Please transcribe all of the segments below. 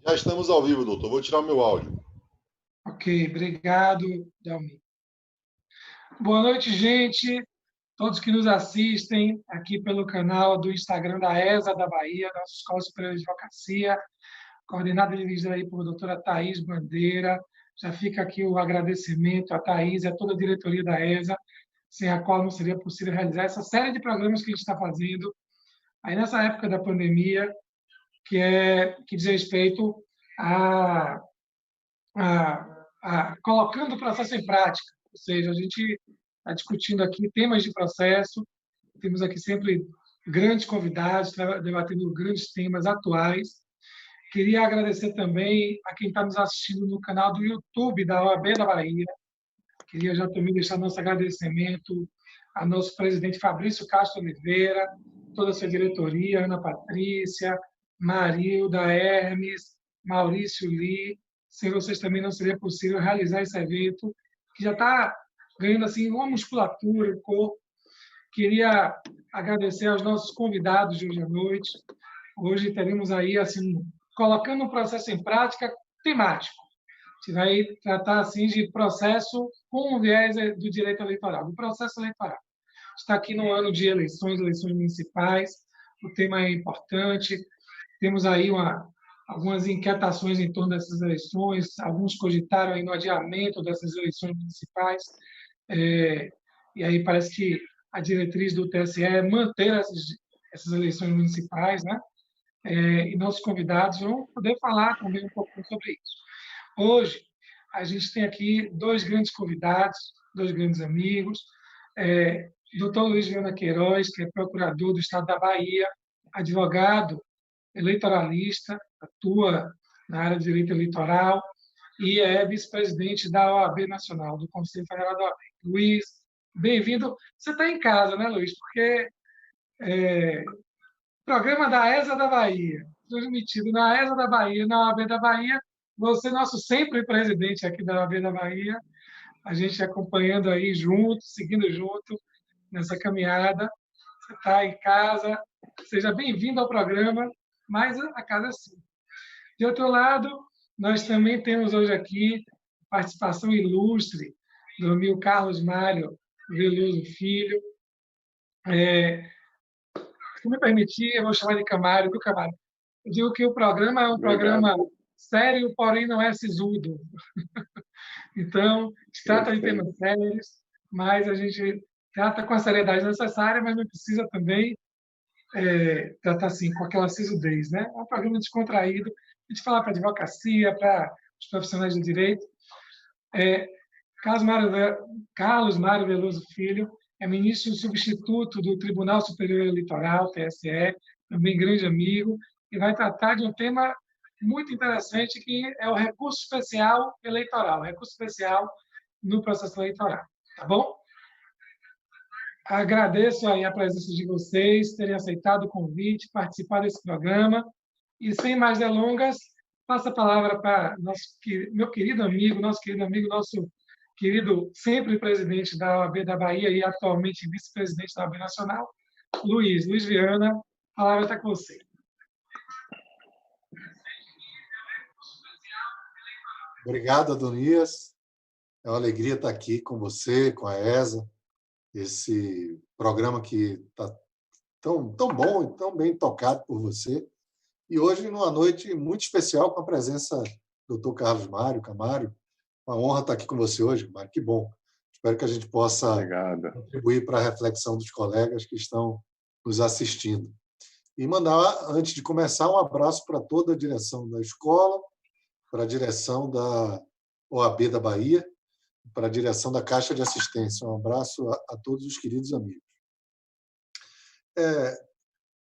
Já estamos ao vivo, doutor. Vou tirar o meu áudio. Ok, obrigado, Delmi. Boa noite, gente. Todos que nos assistem aqui pelo canal do Instagram da ESA da Bahia, nossa Escola Superior de Advocacia, coordenada e dirigida aí por doutora Thaís Bandeira. Já fica aqui o agradecimento a Thaís e a toda a diretoria da ESA, sem a qual não seria possível realizar essa série de programas que a gente está fazendo aí nessa época da pandemia, que diz respeito a colocando o processo em prática. Ou seja, a gente está discutindo aqui temas de processo, temos aqui sempre grandes convidados, debatendo grandes temas atuais. Queria agradecer também a quem está nos assistindo no canal do YouTube da OAB da Bahia. Queria já também deixar nosso agradecimento ao nosso presidente Fabrício Castro Oliveira, toda a sua diretoria, Ana Patrícia, Marilda, Hermes, Maurício Lee. Sem vocês também não seria possível realizar esse evento, que já está ganhando assim uma musculatura, um corpo. Queria agradecer aos nossos convidados de hoje à noite. Hoje teremos aí, assim, colocando um processo em prática temático. A gente vai tratar assim de processo com o viés do direito eleitoral, do processo eleitoral. Está aqui no ano de eleições municipais, o tema é importante. Temos aí algumas inquietações em torno dessas eleições, alguns cogitaram aí no adiamento dessas eleições municipais, e aí parece que a diretriz do TSE é manter essas eleições municipais, né? E nossos convidados vão poder falar também um pouco sobre isso. Hoje, a gente tem aqui dois grandes convidados, dois grandes amigos. Dr. Luiz Viana Queiroz, que é procurador do Estado da Bahia, advogado eleitoralista, atua na área de direito eleitoral e é vice-presidente da OAB Nacional, do Conselho Federal da OAB. Luiz, bem-vindo. Você está em casa, né, Luiz? Porque programa da ESA da Bahia, transmitido na ESA da Bahia, na OAB da Bahia, você, nosso sempre presidente aqui da OAB da Bahia, a gente acompanhando aí junto, seguindo junto nessa caminhada. Você está em casa, seja bem-vindo ao programa, mas a casa é sua. De outro lado, nós também temos hoje aqui participação ilustre do amigo Carlos Mário Veloso Filho. Se me permitir, eu vou chamar de Camário, viu, Camário? Eu digo que o programa é um programa sério, porém não é sisudo. Então, se trata de temas sérios, mas a gente trata com a seriedade necessária, mas não precisa também tratar assim, com aquela sisudez. Né? É um programa descontraído, a gente fala para a advocacia, para os profissionais do direito. Carlos Mário Veloso Filho é ministro substituto do Tribunal Superior Eleitoral, TSE, também grande amigo, e vai tratar de um tema muito interessante, que é o recurso especial eleitoral, recurso especial no processo eleitoral. Tá bom? Agradeço aí a presença de vocês, terem aceitado o convite, participar desse programa. E, sem mais delongas, passo a palavra para meu querido amigo, nosso querido sempre presidente da OAB da Bahia e atualmente vice-presidente da OAB Nacional, Luiz Viana. A palavra está com você. Obrigado, Adonias. É uma alegria estar aqui com você, com a ESA, esse programa que está tão bom e tão bem tocado por você. E hoje, numa noite muito especial, com a presença do Dr. Carlos Mário Camário. Uma honra estar aqui com você hoje, Mário. Que bom. Espero que a gente possa contribuir para a reflexão dos colegas que estão nos assistindo. E mandar, antes de começar, um abraço para toda a direção da escola, para a direção da OAB da Bahia, para a direção da Caixa de Assistência. Um abraço a todos os queridos amigos.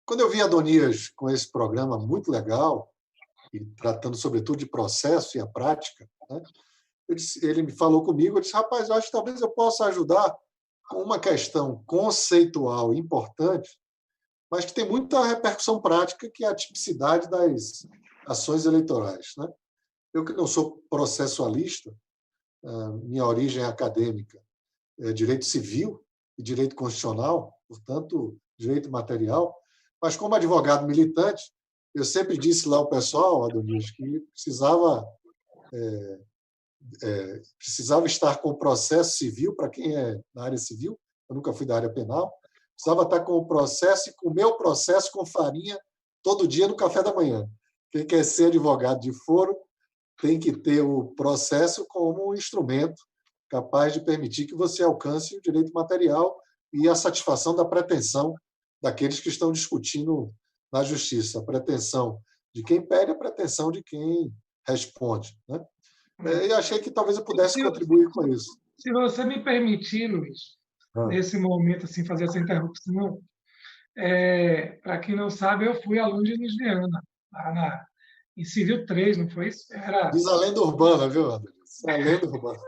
Quando eu vi Adonias com esse programa muito legal, e tratando, sobretudo, de processo e a prática, né, ele me falou comigo, eu disse, rapaz, eu acho que talvez eu possa ajudar com uma questão conceitual importante, mas que tem muita repercussão prática, que é a tipicidade das ações eleitorais. Né? Eu que não sou processualista, minha origem acadêmica é direito civil e direito constitucional, portanto, direito material, mas como advogado militante, eu sempre disse lá ao pessoal, Adonias, que precisava estar com o processo civil, para quem é da área civil, eu nunca fui da área penal, precisava estar com o processo e comer o processo com farinha todo dia no café da manhã. Quem quer ser advogado de foro tem que ter o processo como um instrumento capaz de permitir que você alcance o direito material e a satisfação da pretensão daqueles que estão discutindo na justiça. A pretensão de quem pede, a pretensão de quem responde, né? E achei que talvez eu pudesse contribuir com isso. Se você me permitir, Luiz, nesse momento, assim, fazer essa interrupção, para quem não sabe, eu fui aluno de Luiziana, lá em Civil 3, não foi isso? Diz a lenda urbana, viu, André? Isso é a lenda urbana.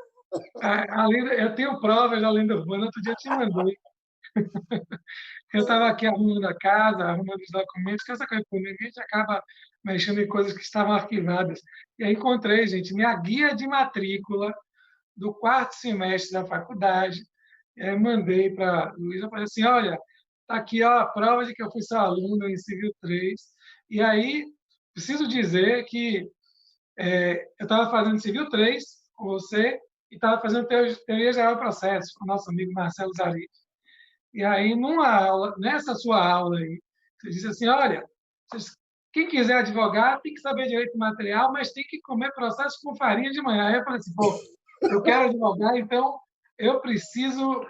Eu tenho provas da lenda urbana, outro dia eu te mandei. Eu estava aqui arrumando a casa, arrumando os documentos, que essa coisa por mim, a gente acaba mexendo em coisas que estavam arquivadas. E aí encontrei, gente, minha guia de matrícula do 4º semestre da faculdade. Mandei para a Luísa, falei assim, olha, está aqui ó, a prova de que eu fui seu aluno em Civil 3. E aí, preciso dizer que eu estava fazendo Civil 3 com você e estava fazendo Teoria Geral do Processo com o nosso amigo Marcelo Zarif. E aí, nessa sua aula aí, você disse assim, olha, quem quiser advogar tem que saber direito material, mas tem que comer processo com farinha de manhã. Aí eu falei assim, pô, eu quero advogar, então eu preciso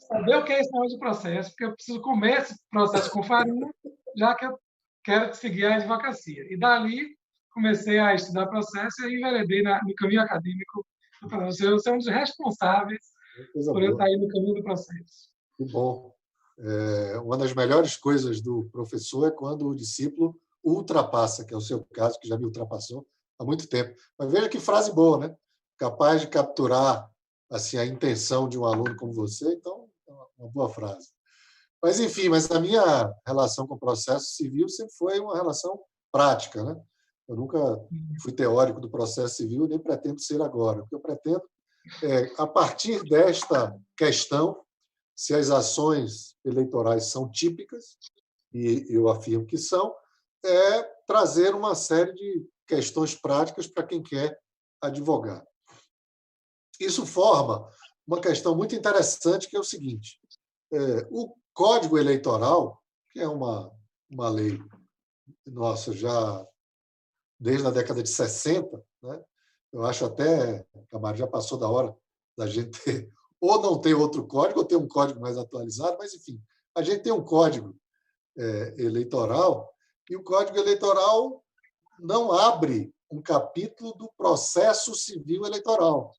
saber o que é esse negócio de processo, porque eu preciso comer esse processo com farinha, já que eu quero seguir a advocacia. E dali comecei a estudar processo e enveredei no caminho acadêmico. Você é um dos responsáveis por eu estar aí no caminho do processo. Que bom. Uma das melhores coisas do professor é quando o discípulo ultrapassa, que é o seu caso, que já me ultrapassou há muito tempo. Mas veja que frase boa, né? Capaz de capturar assim a intenção de um aluno como você, então é uma boa frase. Mas enfim, a minha relação com o processo civil sempre foi uma relação prática, né? Eu nunca fui teórico do processo civil, nem pretendo ser agora. O que eu pretendo é, a partir desta questão, se as ações eleitorais são típicas, e eu afirmo que são, é trazer uma série de questões práticas para quem quer advogar. Isso forma uma questão muito interessante, que é o seguinte: o Código Eleitoral, que é uma lei nossa já desde a década de 60, né? Eu acho até, Camargo, já passou da hora da gente ter, ou não ter outro código, ou ter um código mais atualizado, mas, enfim, a gente tem um código eleitoral, e o Código Eleitoral não abre um capítulo do processo civil eleitoral.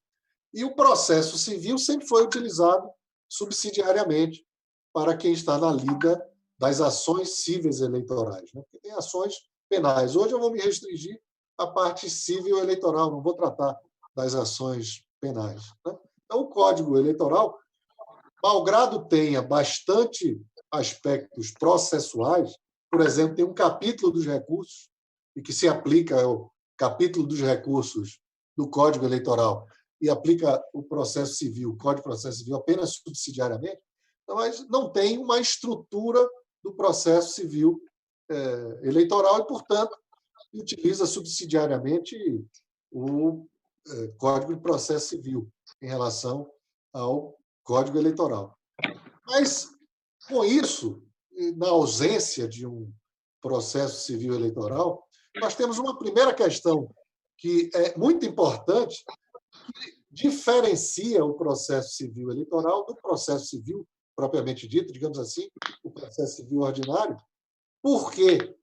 E o processo civil sempre foi utilizado subsidiariamente para quem está na lida das ações cíveis eleitorais, né? Porque tem ações penais. Hoje eu vou me restringir à parte civil eleitoral, não vou tratar das ações penais, né? Então, o Código Eleitoral, malgrado tenha bastante aspectos processuais, por exemplo, tem um capítulo dos recursos, e que se aplica ao capítulo dos recursos do Código Eleitoral, e aplica o processo civil, o Código de Processo Civil, apenas subsidiariamente, mas não tem uma estrutura do processo civil eleitoral e, portanto, utiliza subsidiariamente o Código de Processo Civil em relação ao Código Eleitoral. Mas, com isso, na ausência de um processo civil eleitoral, nós temos uma primeira questão que é muito importante, que diferencia o processo civil eleitoral do processo civil propriamente dito, digamos assim, o processo civil ordinário. Por quê?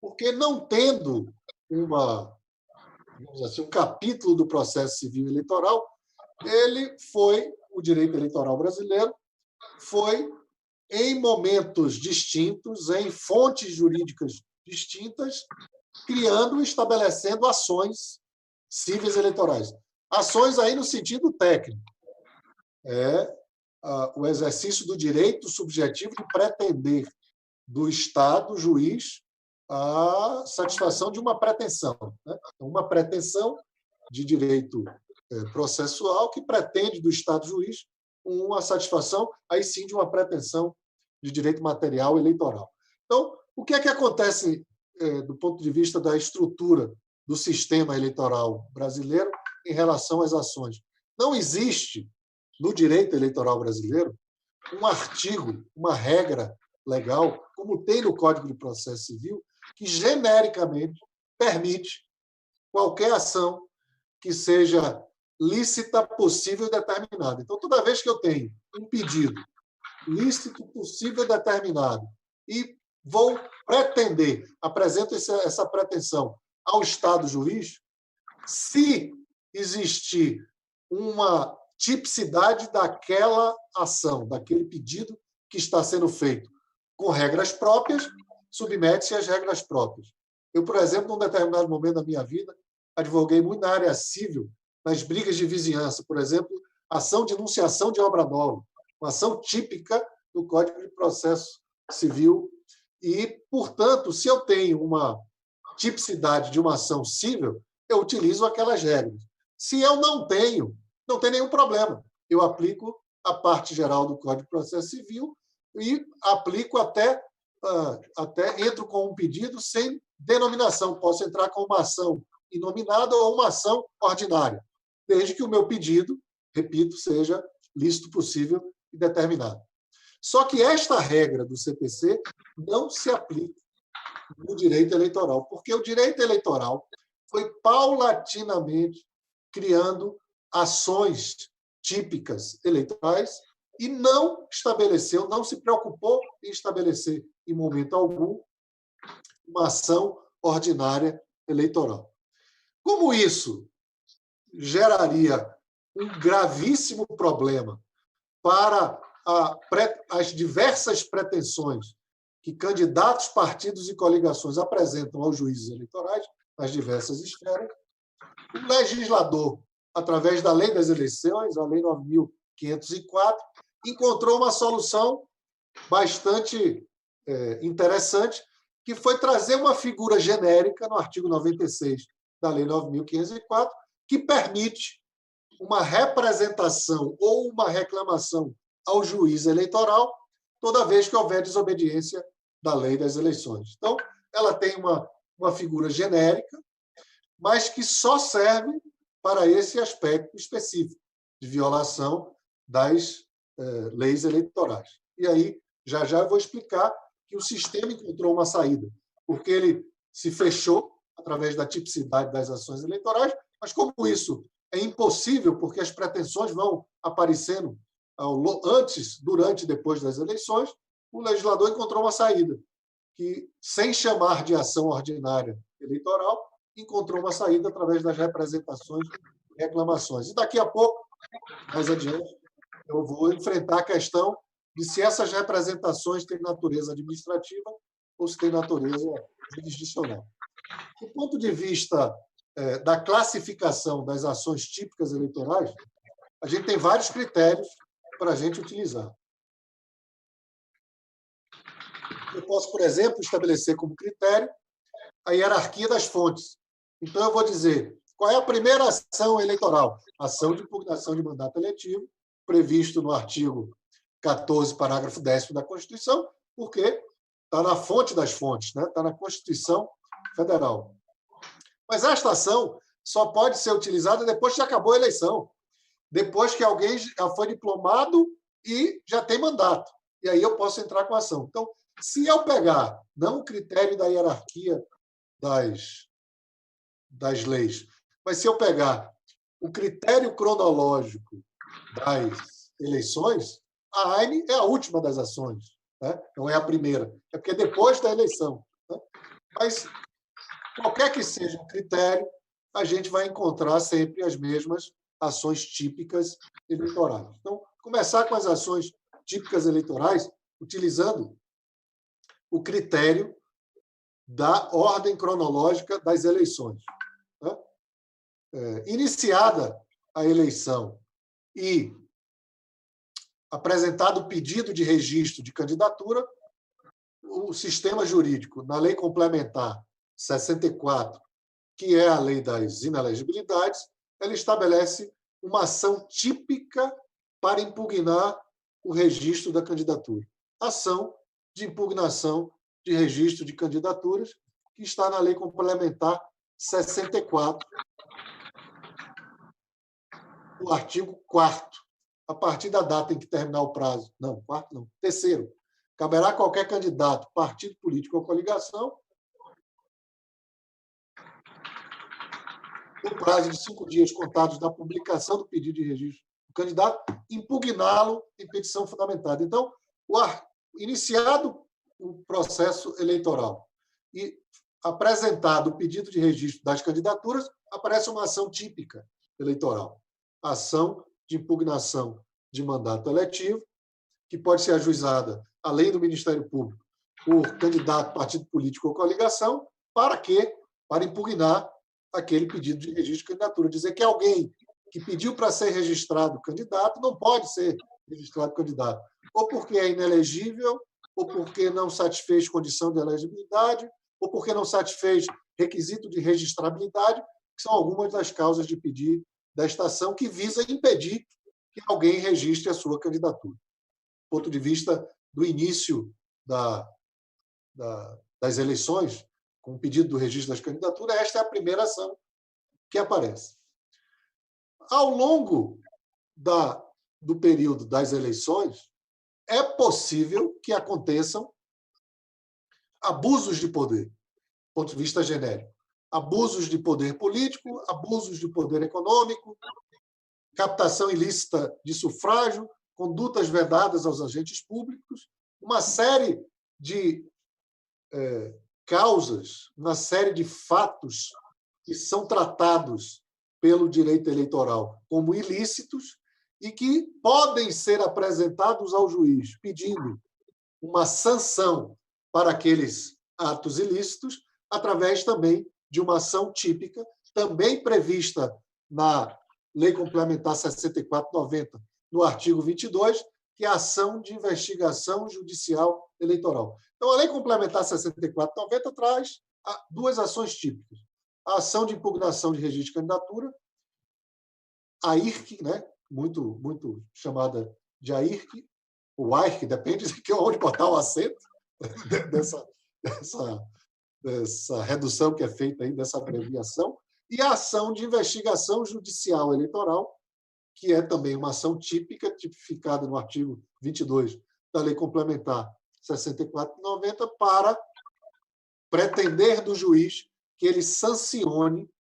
Porque não tendo digamos assim, um capítulo do processo civil eleitoral, o direito eleitoral brasileiro foi, em momentos distintos, em fontes jurídicas distintas, criando e estabelecendo ações cíveis eleitorais. Ações aí no sentido técnico. O exercício do direito subjetivo de pretender do Estado, juiz, a satisfação de uma pretensão, né? Uma pretensão de direito processual que pretende do Estado, juiz, uma satisfação, aí sim, de uma pretensão de direito material eleitoral. Então, o que é que acontece do ponto de vista da estrutura do sistema eleitoral brasileiro em relação às ações. Não existe, no direito eleitoral brasileiro, um artigo, uma regra legal, como tem no Código de Processo Civil, que genericamente permite qualquer ação que seja lícita, possível e determinada. Então, toda vez que eu tenho um pedido lícito, possível e determinado e vou pretender, apresento essa pretensão ao Estado juiz, se existir uma tipicidade daquela ação, daquele pedido que está sendo feito com regras próprias, submete-se às regras próprias. Eu, por exemplo, num determinado momento da minha vida, advoguei muito na área civil, nas brigas de vizinhança, por exemplo, ação de enunciação de obra nova, uma ação típica do Código de Processo Civil. E, portanto, se eu tenho uma tipicidade de uma ação civil, eu utilizo aquelas regras. Se eu não tenho, não tem nenhum problema. Eu aplico a parte geral do Código de Processo Civil e aplico até entro com um pedido sem denominação. Posso entrar com uma ação inominada ou uma ação ordinária, desde que o meu pedido, repito, seja lícito, possível e determinado. Só que esta regra do CPC não se aplica no direito eleitoral, porque o direito eleitoral foi paulatinamente criando ações típicas eleitorais e não estabeleceu, não se preocupou em estabelecer, em momento algum, uma ação ordinária eleitoral. Como isso geraria um gravíssimo problema para as diversas pretensões que candidatos, partidos e coligações apresentam aos juízes eleitorais, nas diversas esferas, o legislador, através da Lei das Eleições, a Lei 9.504, encontrou uma solução bastante interessante, que foi trazer uma figura genérica no artigo 96 da Lei 9.504, que permite uma representação ou uma reclamação ao juiz eleitoral toda vez que houver desobediência da Lei das Eleições. Então, ela tem uma figura genérica, mas que só serve para esse aspecto específico de violação das leis eleitorais. E aí, já eu vou explicar que o sistema encontrou uma saída, porque ele se fechou através da tipicidade das ações eleitorais, mas como isso é impossível, porque as pretensões vão aparecendo antes, durante e depois das eleições, o legislador encontrou uma saída, que, sem chamar de ação ordinária eleitoral, encontrou uma saída através das representações e reclamações. E daqui a pouco, mais adiante, eu vou enfrentar a questão de se essas representações têm natureza administrativa ou se têm natureza jurisdicional. Do ponto de vista da classificação das ações típicas eleitorais, a gente tem vários critérios para a gente utilizar. Eu posso, por exemplo, estabelecer como critério a hierarquia das fontes. Então, eu vou dizer qual é a primeira ação eleitoral, ação de impugnação de mandato eletivo, previsto no artigo 14, parágrafo 10º da Constituição, porque está na fonte das fontes, né? Está na Constituição Federal. Mas esta ação só pode ser utilizada depois que acabou a eleição, depois que alguém já foi diplomado e já tem mandato. E aí eu posso entrar com a ação. Então, se eu pegar, não o critério da hierarquia das leis, mas se eu pegar o critério cronológico das eleições, a AINE é a última das ações, né? Não é a primeira, é porque é depois da eleição, né? Mas, qualquer que seja o critério, a gente vai encontrar sempre as mesmas ações típicas eleitorais. Então, começar com as ações típicas eleitorais, utilizando o critério da ordem cronológica das eleições, né? Iniciada a eleição e apresentado o pedido de registro de candidatura, o sistema jurídico, na Lei Complementar 64, que é a lei das inelegibilidades, ela estabelece uma ação típica para impugnar o registro da candidatura. Ação de impugnação de registro de candidaturas, que que está na Lei Complementar 64, o artigo 4º. A partir da data em que terminar o prazo, não, quarto não, terceiro, caberá a qualquer candidato, partido político ou coligação, no prazo de 5 dias contados da publicação do pedido de registro do candidato, impugná-lo em petição fundamentada. Então, iniciado o processo eleitoral e apresentado o pedido de registro das candidaturas, aparece uma ação típica eleitoral, ação de impugnação de mandato eletivo, que pode ser ajuizada, além do Ministério Público, por candidato, partido político ou coligação. Para quê? Para impugnar aquele pedido de registro de candidatura. Dizer que alguém que pediu para ser registrado candidato não pode ser registrado candidato, ou porque é inelegível, ou porque não satisfez condição de elegibilidade, ou porque não satisfez requisito de registrabilidade, que são algumas das causas de pedir desta ação, que visa impedir que alguém registre a sua candidatura. Do ponto de vista do início das eleições, com o pedido do registro das candidaturas, esta é a primeira ação que aparece. Ao longo do período das eleições, é possível que aconteçam abusos de poder, do ponto de vista genérico. Abusos de poder político, abusos de poder econômico, captação ilícita de sufrágio, condutas vedadas aos agentes públicos, uma série de causas, uma série de fatos que são tratados pelo direito eleitoral como ilícitos e que podem ser apresentados ao juiz pedindo uma sanção para aqueles atos ilícitos, através também de uma ação típica, também prevista na Lei Complementar 64/90, no artigo 22, que é a ação de investigação judicial eleitoral. Então, a Lei Complementar 64/90 traz duas ações típicas. A ação de impugnação de registro de candidatura, a IRC, né? muito chamada de AIRC, ou AIRC, depende de onde botar o acento dessa redução que é feita aí, dessa abreviação, e a ação de investigação judicial eleitoral, que é também uma ação típica, tipificada no artigo 22 da Lei Complementar 64/90, para pretender do juiz que ele sancione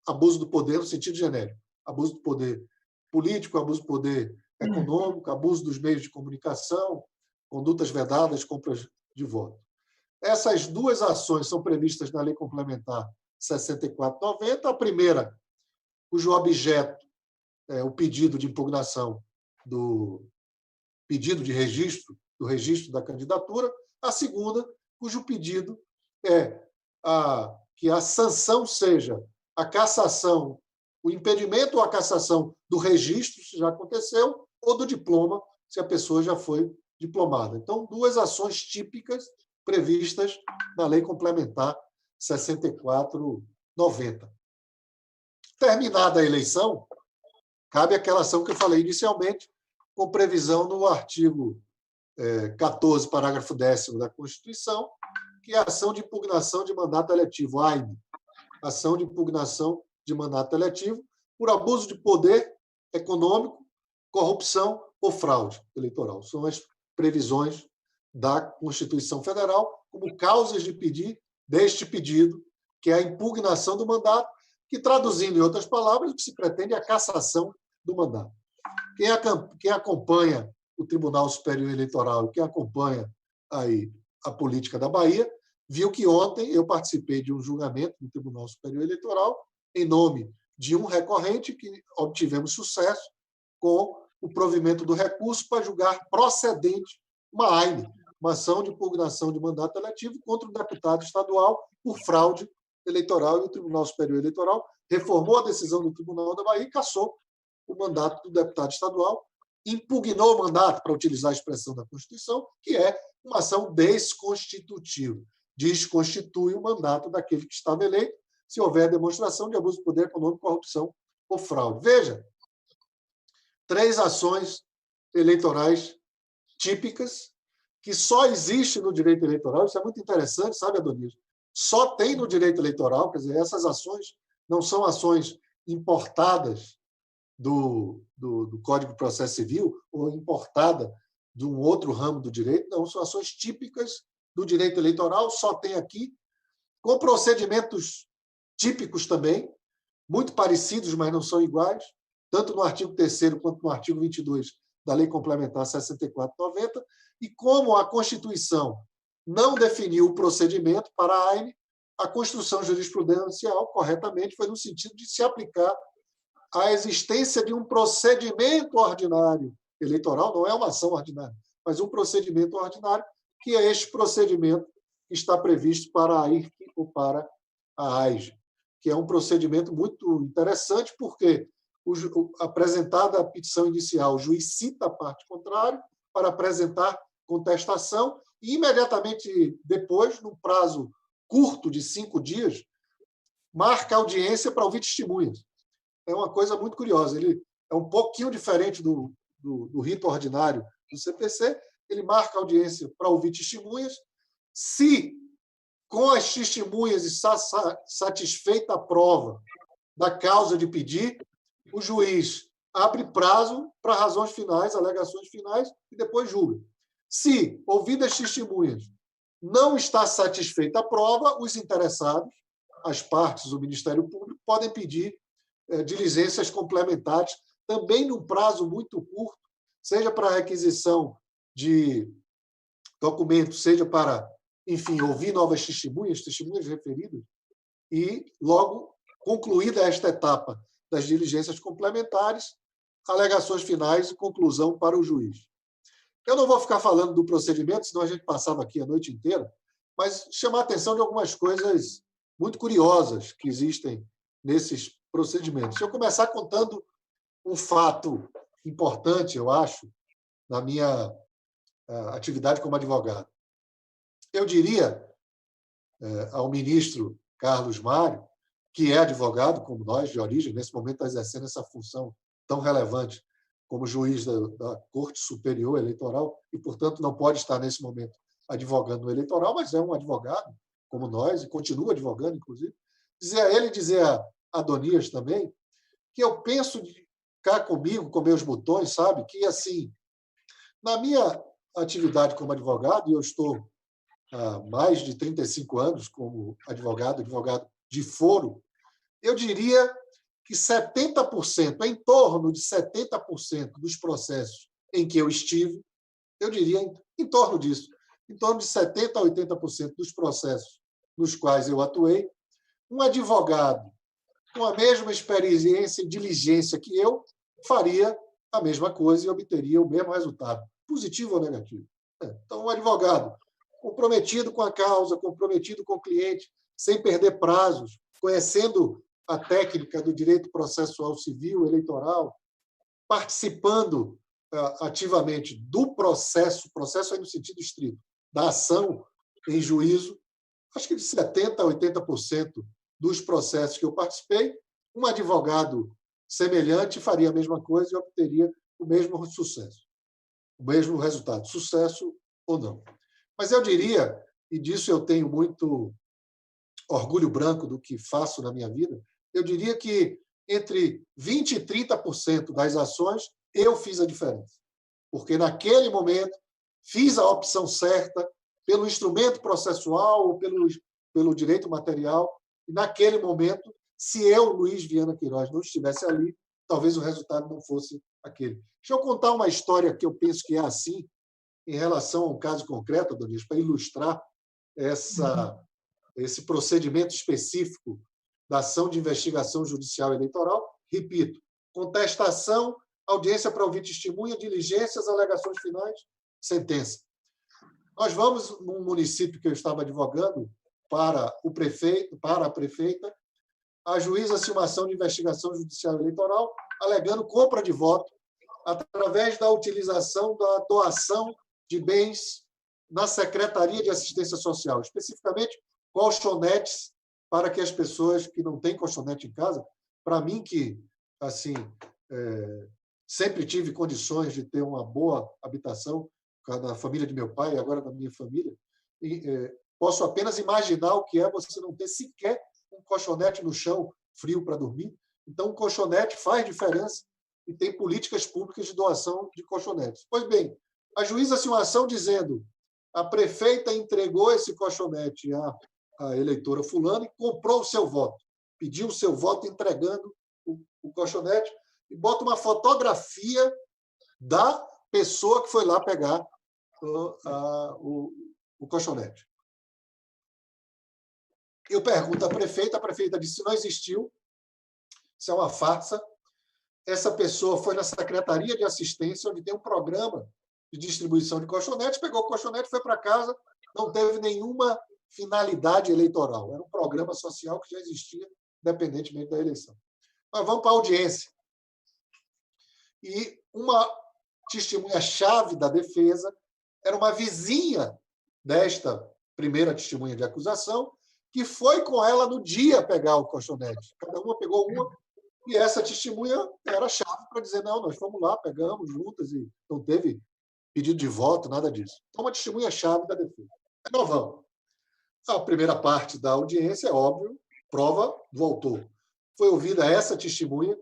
abuso do poder no sentido genérico. Abuso do poder político, abuso do poder econômico, abuso dos meios de comunicação, condutas vedadas, compras de voto. Essas duas ações são previstas na Lei Complementar 64/90. A primeira, cujo objeto é o pedido de impugnação do pedido de registro, do registro da candidatura. A segunda, cujo pedido é que a sanção seja a cassação, o impedimento ou a cassação do registro, se já aconteceu, ou do diploma, se a pessoa já foi diplomada. Então, duas ações típicas previstas na Lei Complementar 64/90. Terminada a eleição, cabe aquela ação que eu falei inicialmente, com previsão no artigo 14, parágrafo 10º da Constituição, que é a ação de impugnação de mandato eletivo, AIME, ação de impugnação de mandato eletivo por abuso de poder econômico, corrupção ou fraude eleitoral. São as previsões da Constituição Federal como causas de deste pedido, que é a impugnação do mandato, que, traduzindo em outras palavras, o que se pretende é a cassação do mandato. Quem acompanha o Tribunal Superior Eleitoral e quem acompanha aí a política da Bahia, viu que ontem eu participei de um julgamento no Tribunal Superior Eleitoral em nome de um recorrente que obtivemos sucesso com o provimento do recurso para julgar procedente uma AIME, uma ação de impugnação de mandato eletivo contra um deputado estadual por fraude eleitoral, e o Tribunal Superior Eleitoral reformou a decisão do Tribunal da Bahia e cassou o mandato do deputado estadual, impugnou o mandato, para utilizar a expressão da Constituição, que é uma ação desconstitutiva. Desconstitui o mandato daquele que estava eleito, se houver demonstração de abuso de poder econômico, corrupção ou fraude. Veja, 3 ações eleitorais típicas que só existem no direito eleitoral. Isso é muito interessante, sabe, Adonis? só tem no direito eleitoral, quer dizer, essas ações não são ações importadas do Código de Processo Civil ou importada de um outro ramo do direito, não, são ações típicas do direito eleitoral, só tem aqui, com procedimentos típicos também, muito parecidos, mas não são iguais, tanto no artigo 3º quanto no artigo 22 da Lei Complementar 64/90, e como a Constituição não definiu o procedimento para a AINE, a construção jurisprudencial, corretamente, foi no sentido de se aplicar a existência de um procedimento ordinário eleitoral, não é uma ação ordinária, mas um procedimento ordinário, que é este procedimento que está previsto para a AIRC ou para a AIGE, que é um procedimento muito interessante, porque, apresentada a petição inicial, o juiz cita a parte contrária para apresentar contestação e, imediatamente depois, num prazo curto de 5 dias, marca audiência para ouvir testemunhas. É uma coisa muito curiosa. Ele é um pouquinho diferente do rito ordinário do CPC. Ele marca audiência para ouvir testemunhas. Se, com as testemunhas, está satisfeita a prova da causa de pedir, o juiz abre prazo para razões finais, alegações finais, e depois julga. Se, ouvidas as testemunhas, não está satisfeita a prova, os interessados, as partes, o Ministério Público, podem pedir diligências complementares, também num prazo muito curto, seja para a requisição de documentos, seja para, enfim, ouvir novas testemunhas referidas, e, logo concluída esta etapa das diligências complementares, alegações finais e conclusão para o juiz. Eu não vou ficar falando do procedimento, senão a gente passava aqui a noite inteira, mas chamar a atenção de algumas coisas muito curiosas que existem nesses procedimentos. Se eu começar contando um fato importante, eu acho, na minha atividade como advogado, eu diria ao ministro Carlos Mário, que é advogado, como nós, de origem, nesse momento está exercendo essa função tão relevante como juiz da Corte Superior Eleitoral e, portanto, não pode estar, nesse momento, advogando no eleitoral, mas é um advogado, como nós, e continua advogando, inclusive. Dizer a ele, dizer a Adonias também, que eu penso de cá comigo, com meus botões, sabe? Que, assim, na minha atividade como advogado, e eu estou há mais de 35 anos como advogado de foro, eu diria que 70%, em torno de 70% dos processos em que eu estive, eu diria em torno disso, em torno de 70% a 80% dos processos nos quais eu atuei, um advogado com a mesma experiência e diligência que eu faria a mesma coisa e obteria o mesmo resultado, positivo ou negativo. Então, um advogado comprometido com a causa, comprometido com o cliente, sem perder prazos, conhecendo a técnica do direito processual civil, eleitoral, participando ativamente do processo aí no sentido estrito, da ação em juízo, acho que de 70% a 80% dos processos que eu participei, um advogado semelhante faria a mesma coisa e obteria o mesmo sucesso, o mesmo resultado, sucesso ou não. Mas eu diria, e disso eu tenho muito orgulho branco do que faço na minha vida, eu diria que entre 20% e 30% das ações eu fiz a diferença. Porque, naquele momento, fiz a opção certa pelo instrumento processual ou pelo direito material. E, naquele momento, se eu, Luiz Viana Queiroz, não estivesse ali, talvez o resultado não fosse aquele. Deixa eu contar uma história que eu penso que é assim, em relação a um caso concreto, Adonias, para ilustrar esse procedimento específico da ação de investigação judicial eleitoral. Repito, contestação, audiência para ouvir testemunha, diligências, alegações finais, sentença. Nós vamos, num município que eu estava advogando, para o prefeito, para a prefeita, a juíza uma ação de investigação judicial eleitoral, alegando compra de voto através da utilização da doação de bens na Secretaria de Assistência Social, especificamente colchonetes para que as pessoas que não têm colchonete em casa, para mim que assim sempre tive condições de ter uma boa habitação na família de meu pai e agora na minha família, e posso apenas imaginar o que é você não ter sequer um colchonete no chão frio para dormir. Então, um colchonete faz diferença e tem políticas públicas de doação de colchonetes. Pois bem, ajuiza-se uma ação dizendo a prefeita entregou esse colchonete à eleitora fulana e comprou o seu voto. Pediu o seu voto entregando o colchonete e bota uma fotografia da pessoa que foi lá pegar o colchonete. Eu pergunto à prefeita, a prefeita disse que não existiu, isso é uma farsa. Essa pessoa foi na Secretaria de Assistência, onde tem um programa de distribuição de colchonetes, pegou o colchonete, foi para casa, não teve nenhuma finalidade eleitoral. Era um programa social que já existia, independentemente da eleição. Mas vamos para a audiência. E uma testemunha-chave da defesa era uma vizinha desta primeira testemunha de acusação, que foi com ela no dia pegar o colchonete. Cada uma pegou uma, e essa testemunha era chave para dizer, não, nós fomos lá, pegamos juntas, e não teve pedido de voto, nada disso. Então, uma testemunha-chave da defesa. Nós vamos. A primeira parte da audiência, é óbvio, prova do autor. Foi ouvida essa testemunha,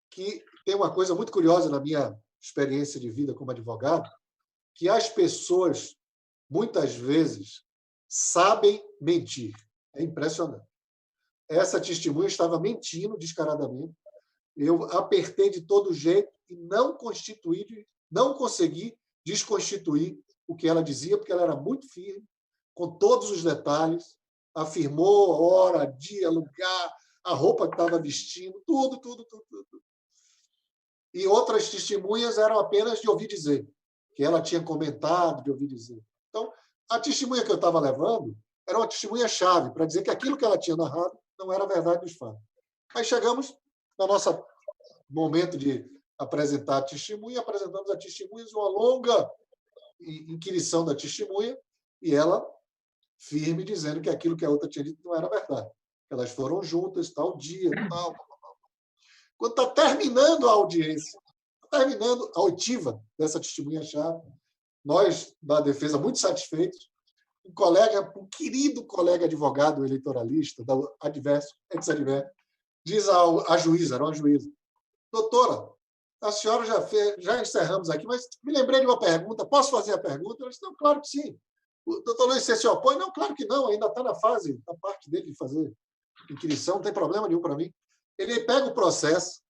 que tem uma coisa muito curiosa na minha experiência de vida como advogado, que as pessoas, muitas vezes, sabem mentir. É impressionante. Essa testemunha estava mentindo descaradamente. Eu apertei de todo jeito e não consegui desconstituir o que ela dizia, porque ela era muito firme, com todos os detalhes, afirmou a hora, dia, lugar, a roupa que estava vestindo, tudo. E outras testemunhas eram apenas de ouvir dizer, que ela tinha comentado, de ouvir dizer. Então, a testemunha que eu estava levando era uma testemunha-chave para dizer que aquilo que ela tinha narrado não era a verdade dos fatos. Aí chegamos no nosso momento de apresentar a testemunha, apresentamos a testemunha, uma longa inquirição da testemunha, e ela firme, dizendo que aquilo que a outra tinha dito não era verdade. Elas foram juntas, tal dia, tal. Quando está terminando a audiência, terminando a oitiva dessa testemunha-chave, nós, da defesa, muito satisfeitos, um querido colega advogado eleitoralista, da Adverso, ex-Adverso, diz à juíza, era uma juíza, doutora, a senhora já encerramos aqui, mas me lembrei de uma pergunta, posso fazer a pergunta? Ela disse, não, claro que sim. O doutor Luiz, você se opõe? Não, claro que não, ainda está na parte dele de fazer inquirição, não tem problema nenhum para mim. Ele pega o processo,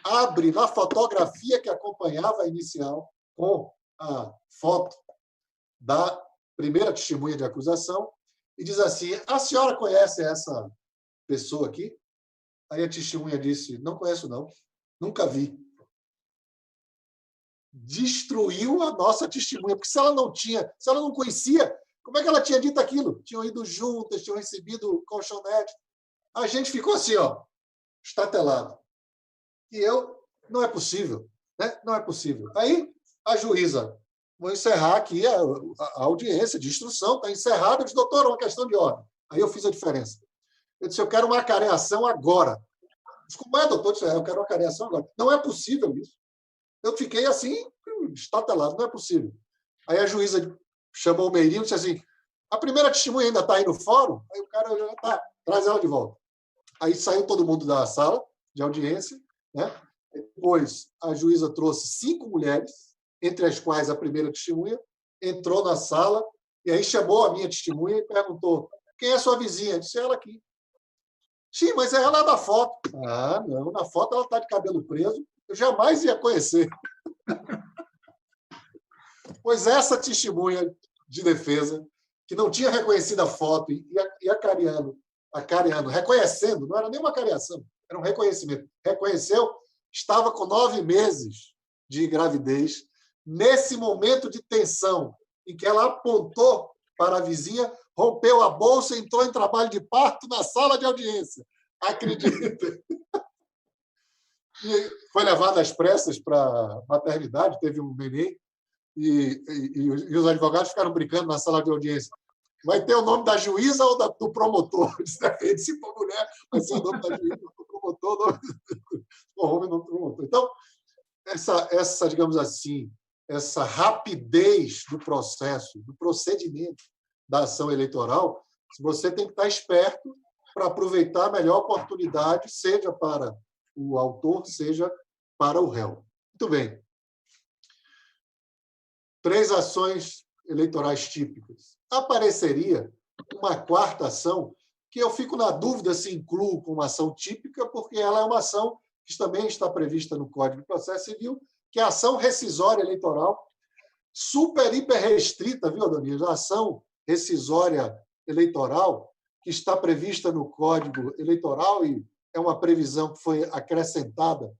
abre na fotografia que acompanhava a inicial, com a foto da primeira testemunha de acusação, e diz assim, a senhora conhece essa pessoa aqui? Aí a testemunha disse, não conheço não, nunca vi. Destruiu a nossa testemunha, porque se ela não conhecia, como é que ela tinha dito aquilo? Tinham ido juntas, tinham recebido colchonete. A gente ficou assim, ó, estatelado. E não é possível, né? Não é possível. Aí a juíza, vou encerrar aqui a audiência de instrução, está encerrada. Eu disse, doutor, uma questão de ordem. Aí eu fiz a diferença. Eu disse, eu quero uma acareação agora. Eu disse, como é, doutor? Eu disse, eu quero uma acareação agora. Não é possível isso. Eu fiquei assim, estatelado, não é possível. Aí a juíza chamou o Meirinho e disse assim, a primeira testemunha ainda está aí no fórum? Aí o cara já está, traz ela de volta. Aí saiu todo mundo da sala de audiência, né? Depois a juíza trouxe 5 mulheres, entre as quais a primeira testemunha, entrou na sala e aí chamou a minha testemunha e perguntou, quem é sua vizinha? Eu disse, ela aqui. Sim, mas é ela da foto. Ah, não, na foto ela está de cabelo preso, eu jamais ia conhecer. Pois essa testemunha de defesa, que não tinha reconhecido a foto e acareando, reconhecendo, não era nem uma acareação, era um reconhecimento. Reconheceu, estava com 9 meses de gravidez, nesse momento de tensão, em que ela apontou para a vizinha, rompeu a bolsa e entrou em trabalho de parto na sala de audiência. Acredita? E foi levada às pressas para a maternidade, teve um neném, e os advogados ficaram brincando na sala de audiência. Vai ter o nome da juíza ou do promotor? Se for mulher, vai ser o nome da juíza, do promotor, o nome do promotor. Então, essa, digamos assim, essa rapidez do processo, do procedimento, da ação eleitoral, você tem que estar esperto para aproveitar a melhor oportunidade, seja para o autor, seja para o réu. Muito bem. 3 ações eleitorais típicas. Apareceria uma quarta ação, que eu fico na dúvida se incluo como ação típica, porque ela é uma ação que também está prevista no Código de Processo Civil, que é a ação rescisória eleitoral, super, hiper restrita, viu, Adonias? A ação rescisória eleitoral, que está prevista no Código Eleitoral e é uma previsão que foi acrescentada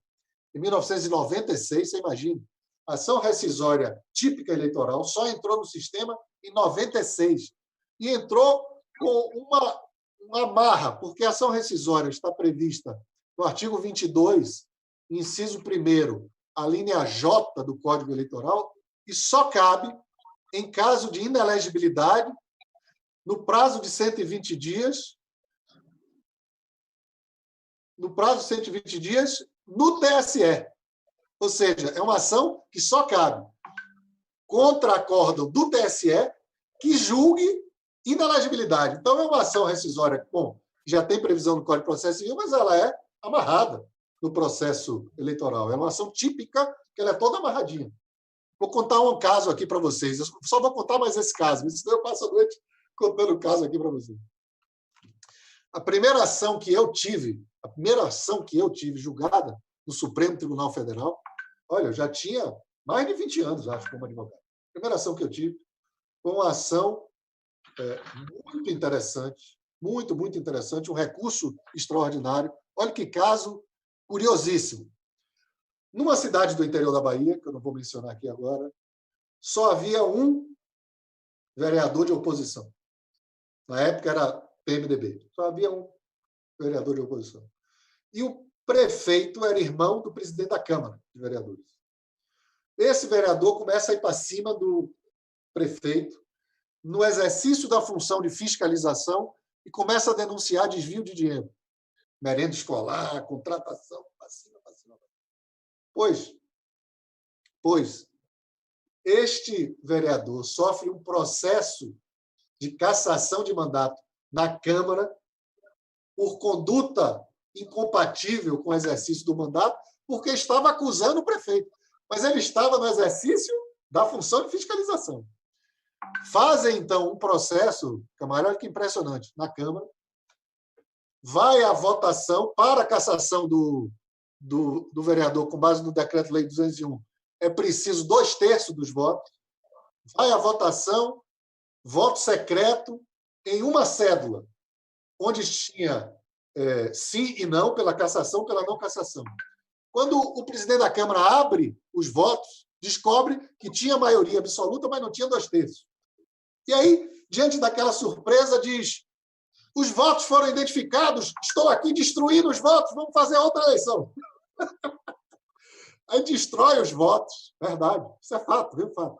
em 1996, você imagina. A ação rescisória típica eleitoral só entrou no sistema em 96 e entrou com uma amarra, porque a ação rescisória está prevista no artigo 22, inciso 1º, a linha J do Código Eleitoral, e só cabe em caso de inelegibilidade no prazo de 120 dias, no TSE. Ou seja, é uma ação que só cabe contra acórdão do TSE que julgue inelegibilidade. Então, é uma ação rescisória, bom, já tem previsão no Código de Processo Civil, mas ela é amarrada no processo eleitoral. É uma ação típica, que ela é toda amarradinha. Vou contar um caso aqui para vocês. Eu só vou contar mais esse caso, senão eu passo a noite contando o caso aqui para vocês. A primeira ação que eu tive julgada no Supremo Tribunal Federal, olha, eu já tinha mais de 20 anos, acho, como advogado. A primeira ação que eu tive foi uma ação muito interessante, muito, muito interessante, um recurso extraordinário. Olha que caso curiosíssimo. Numa cidade do interior da Bahia, que eu não vou mencionar aqui agora, só havia um vereador de oposição. Na época era PMDB. Só havia um vereador de oposição. E o prefeito era irmão do presidente da Câmara de Vereadores. Esse vereador começa a ir para cima do prefeito no exercício da função de fiscalização e começa a denunciar desvio de dinheiro. Merenda escolar, contratação, vacina. Pois, este vereador sofre um processo de cassação de mandato na Câmara por conduta incompatível com o exercício do mandato, porque estava acusando o prefeito. Mas ele estava no exercício da função de fiscalização. Fazem, então, um processo, camarada, que impressionante, na Câmara. Vai à votação para a cassação do vereador, com base no Decreto-Lei 201, é preciso 2/3 dos votos. Vai à votação, voto secreto, em uma cédula, onde tinha sim e não, pela cassação, pela não cassação. Quando o presidente da Câmara abre os votos, descobre que tinha maioria absoluta, mas não tinha 2/3. E aí, diante daquela surpresa, diz: os votos foram identificados, estou aqui destruindo os votos, vamos fazer outra eleição. Aí destrói os votos, verdade, isso é fato, viu, fato.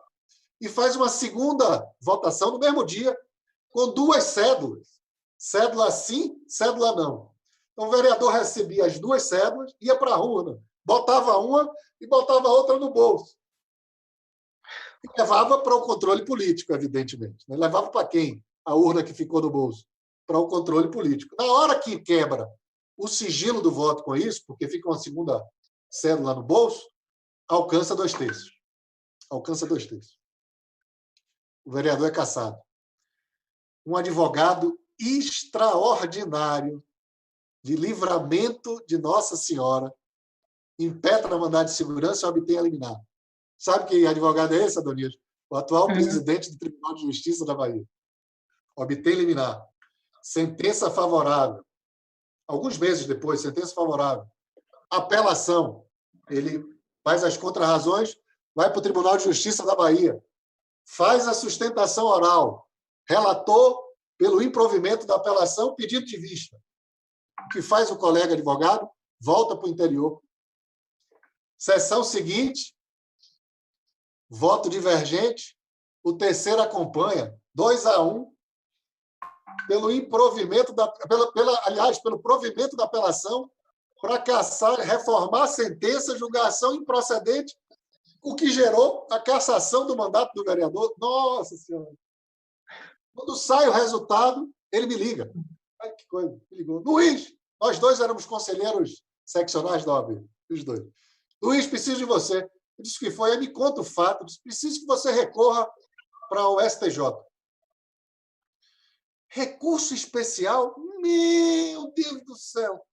E faz uma segunda votação no mesmo dia, com 2 cédulas. Cédula sim, cédula não. Então, o vereador recebia as 2 cédulas, ia para a urna, botava uma e botava a outra no bolso. E levava para o controle político, evidentemente. Levava para quem? A urna que ficou no bolso? Para o controle político. Na hora que quebra o sigilo do voto com isso, porque fica uma segunda cédula no bolso, alcança 2/3. Alcança 2/3. O vereador é cassado. Um advogado extraordinário de Livramento de Nossa Senhora impetra mandado de segurança e obtém a liminar. Sabe que advogado é esse, Adonias? O atual presidente do Tribunal de Justiça da Bahia. Obtém liminar. Sentença favorável. Alguns meses depois, sentença favorável. Apelação. Ele faz as contrarrazões, vai para o Tribunal de Justiça da Bahia. Faz a sustentação oral. Relator pelo improvimento da apelação, pedido de vista. O que faz o colega advogado? Volta para o interior. Sessão seguinte, voto divergente, o terceiro acompanha, 2-1, pelo improvimento pelo provimento da apelação, para cassar, reformar a sentença, julgar a ação improcedente, o que gerou a cassação do mandato do vereador. Nossa Senhora! Quando sai o resultado, ele me liga. Ai, que coisa, me ligou. Luiz, nós dois éramos conselheiros seccionais da OAB, os dois. Luiz, preciso de você. Eu disse que foi, aí me conta o fato. Eu disse, preciso que você recorra para o STJ. Recurso especial? Meu Deus do céu!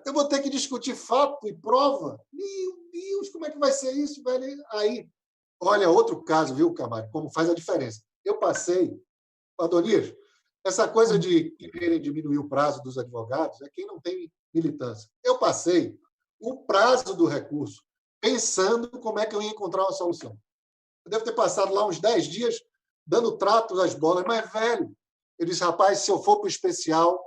Eu vou ter que discutir fato e prova? Meu Deus, como é que vai ser isso, velho? Aí, olha, outro caso, viu, Camargo, como faz a diferença. Eu passei, Adonias, essa coisa de querer diminuir o prazo dos advogados é quem não tem militância. Eu passei o prazo do recurso pensando como é que eu ia encontrar uma solução. Eu devo ter passado lá uns 10 dias dando trato das bolas, mas, velho, eu disse, rapaz, se eu for para o especial,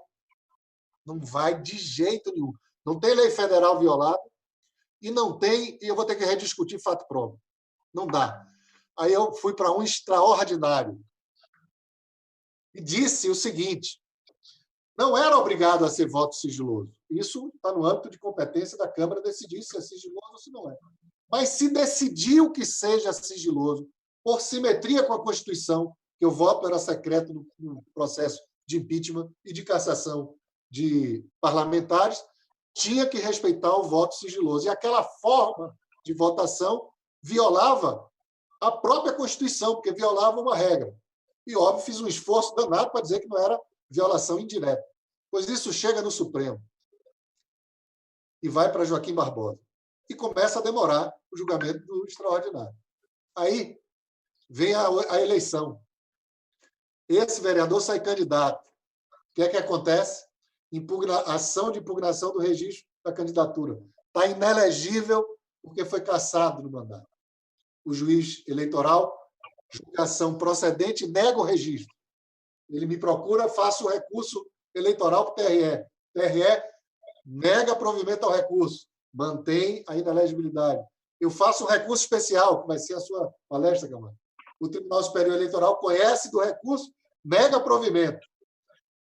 não vai de jeito nenhum. Não tem lei federal violada e eu vou ter que rediscutir fato e prova. Não dá. Aí eu fui para um extraordinário e disse o seguinte, não era obrigado a ser voto sigiloso. Isso está no âmbito de competência da Câmara decidir se é sigiloso ou se não é. Mas se decidiu que seja sigiloso, por simetria com a Constituição, que o voto era secreto no processo de impeachment e de cassação de parlamentares, tinha que respeitar o voto sigiloso. E aquela forma de votação violava a própria Constituição, porque violava uma regra. E, óbvio, fiz um esforço danado para dizer que não era violação indireta. Pois isso chega no Supremo e vai para Joaquim Barbosa. E começa a demorar o julgamento do extraordinário. Aí vem a eleição. Esse vereador sai candidato. O que é que acontece? Ação de impugnação do registro da candidatura. Está inelegível porque foi cassado no mandato. O juiz eleitoral, julgação procedente, nega o registro. Ele me procura, faço o recurso eleitoral para o TRE. TRE nega provimento ao recurso, mantém a inelegibilidade. Eu faço um recurso especial, que vai ser a sua palestra, Camargo. O Tribunal Superior Eleitoral conhece do recurso, nega provimento.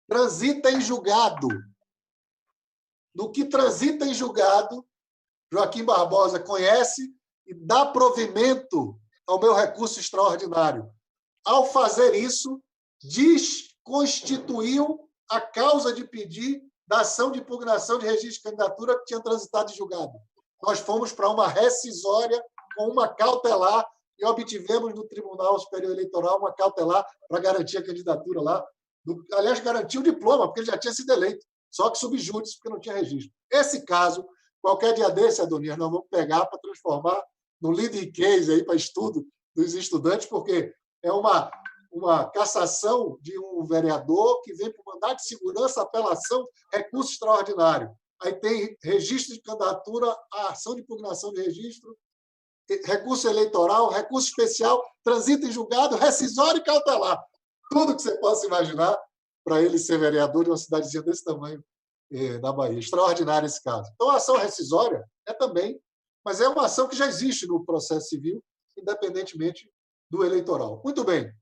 Transita em julgado. No que transita em julgado, Joaquim Barbosa conhece e dá provimento ao meu recurso extraordinário. Ao fazer isso, desconstituiu a causa de pedir da ação de impugnação de registro de candidatura que tinha transitado em julgado. Nós fomos para uma rescisória com uma cautelar e obtivemos no Tribunal Superior Eleitoral uma cautelar para garantir a candidatura lá. Aliás, garantiu o diploma, porque ele já tinha sido eleito, só que subjúdice, porque não tinha registro. Esse caso, qualquer dia desse, Adonias, nós vamos pegar para transformar no leading case aí para estudo dos estudantes, porque é uma cassação de um vereador que vem para o mandado de segurança, apelação, recurso extraordinário. Aí tem registro de candidatura, a ação de impugnação de registro, recurso eleitoral, recurso especial, transita em julgado, rescisório e cautelar. Tudo que você possa imaginar para ele ser vereador de uma cidadezinha desse tamanho na Bahia. Extraordinário esse caso. Então, a ação rescisória é também, mas é uma ação que já existe no processo civil, independentemente do eleitoral. Muito bem.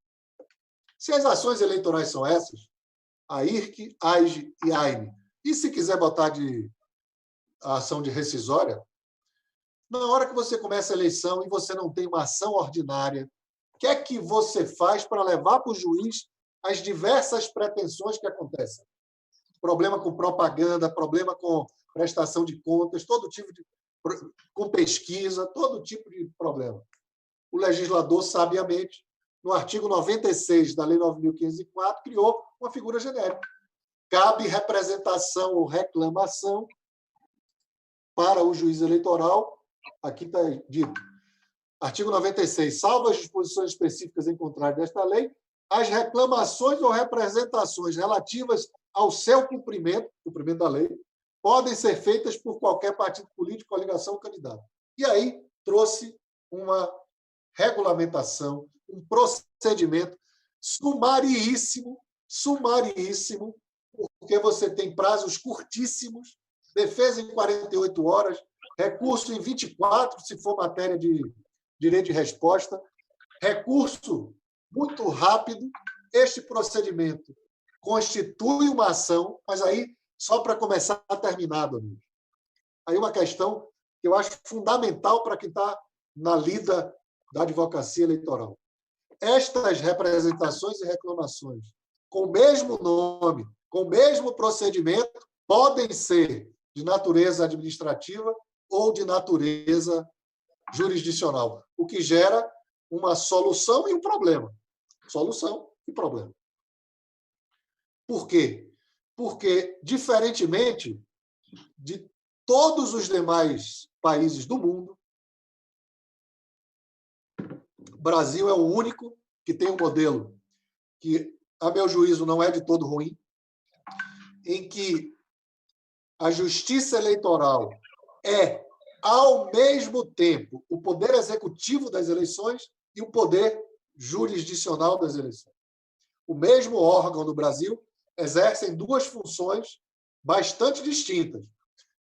Se as ações eleitorais são essas, a IRC, AIGE e AIME, e se quiser botar a ação de rescisória, na hora que você começa a eleição e você não tem uma ação ordinária, o que é que você faz para levar para o juiz as diversas pretensões que acontecem? Problema com propaganda, problema com prestação de contas, todo tipo de... com pesquisa, todo tipo de problema. O legislador, sabiamente, no artigo 96 da Lei 9.504, criou uma figura genérica. Cabe representação ou reclamação para o juiz eleitoral. Aqui está dito. Artigo 96. Salvo as disposições específicas em contrário desta lei, as reclamações ou representações relativas ao seu cumprimento da lei, podem ser feitas por qualquer partido político, coligação ou candidato. E aí trouxe uma regulamentação, um procedimento sumaríssimo, porque você tem prazos curtíssimos, defesa em 48 horas, recurso em 24, se for matéria de direito de resposta, recurso muito rápido. Este procedimento constitui uma ação, mas aí, só para começar a terminar, Domingos. Aí uma questão que eu acho fundamental para quem está na lida da advocacia eleitoral. Estas representações e reclamações com o mesmo nome, com o mesmo procedimento, podem ser de natureza administrativa ou de natureza jurisdicional, o que gera uma solução e um problema. Solução e problema. Por quê? Porque, diferentemente de todos os demais países do mundo, o Brasil é o único que tem um modelo que, a meu juízo, não é de todo ruim, em que a justiça eleitoral é, ao mesmo tempo, o poder executivo das eleições e o poder jurisdicional das eleições. O mesmo órgão no Brasil exercem duas funções bastante distintas.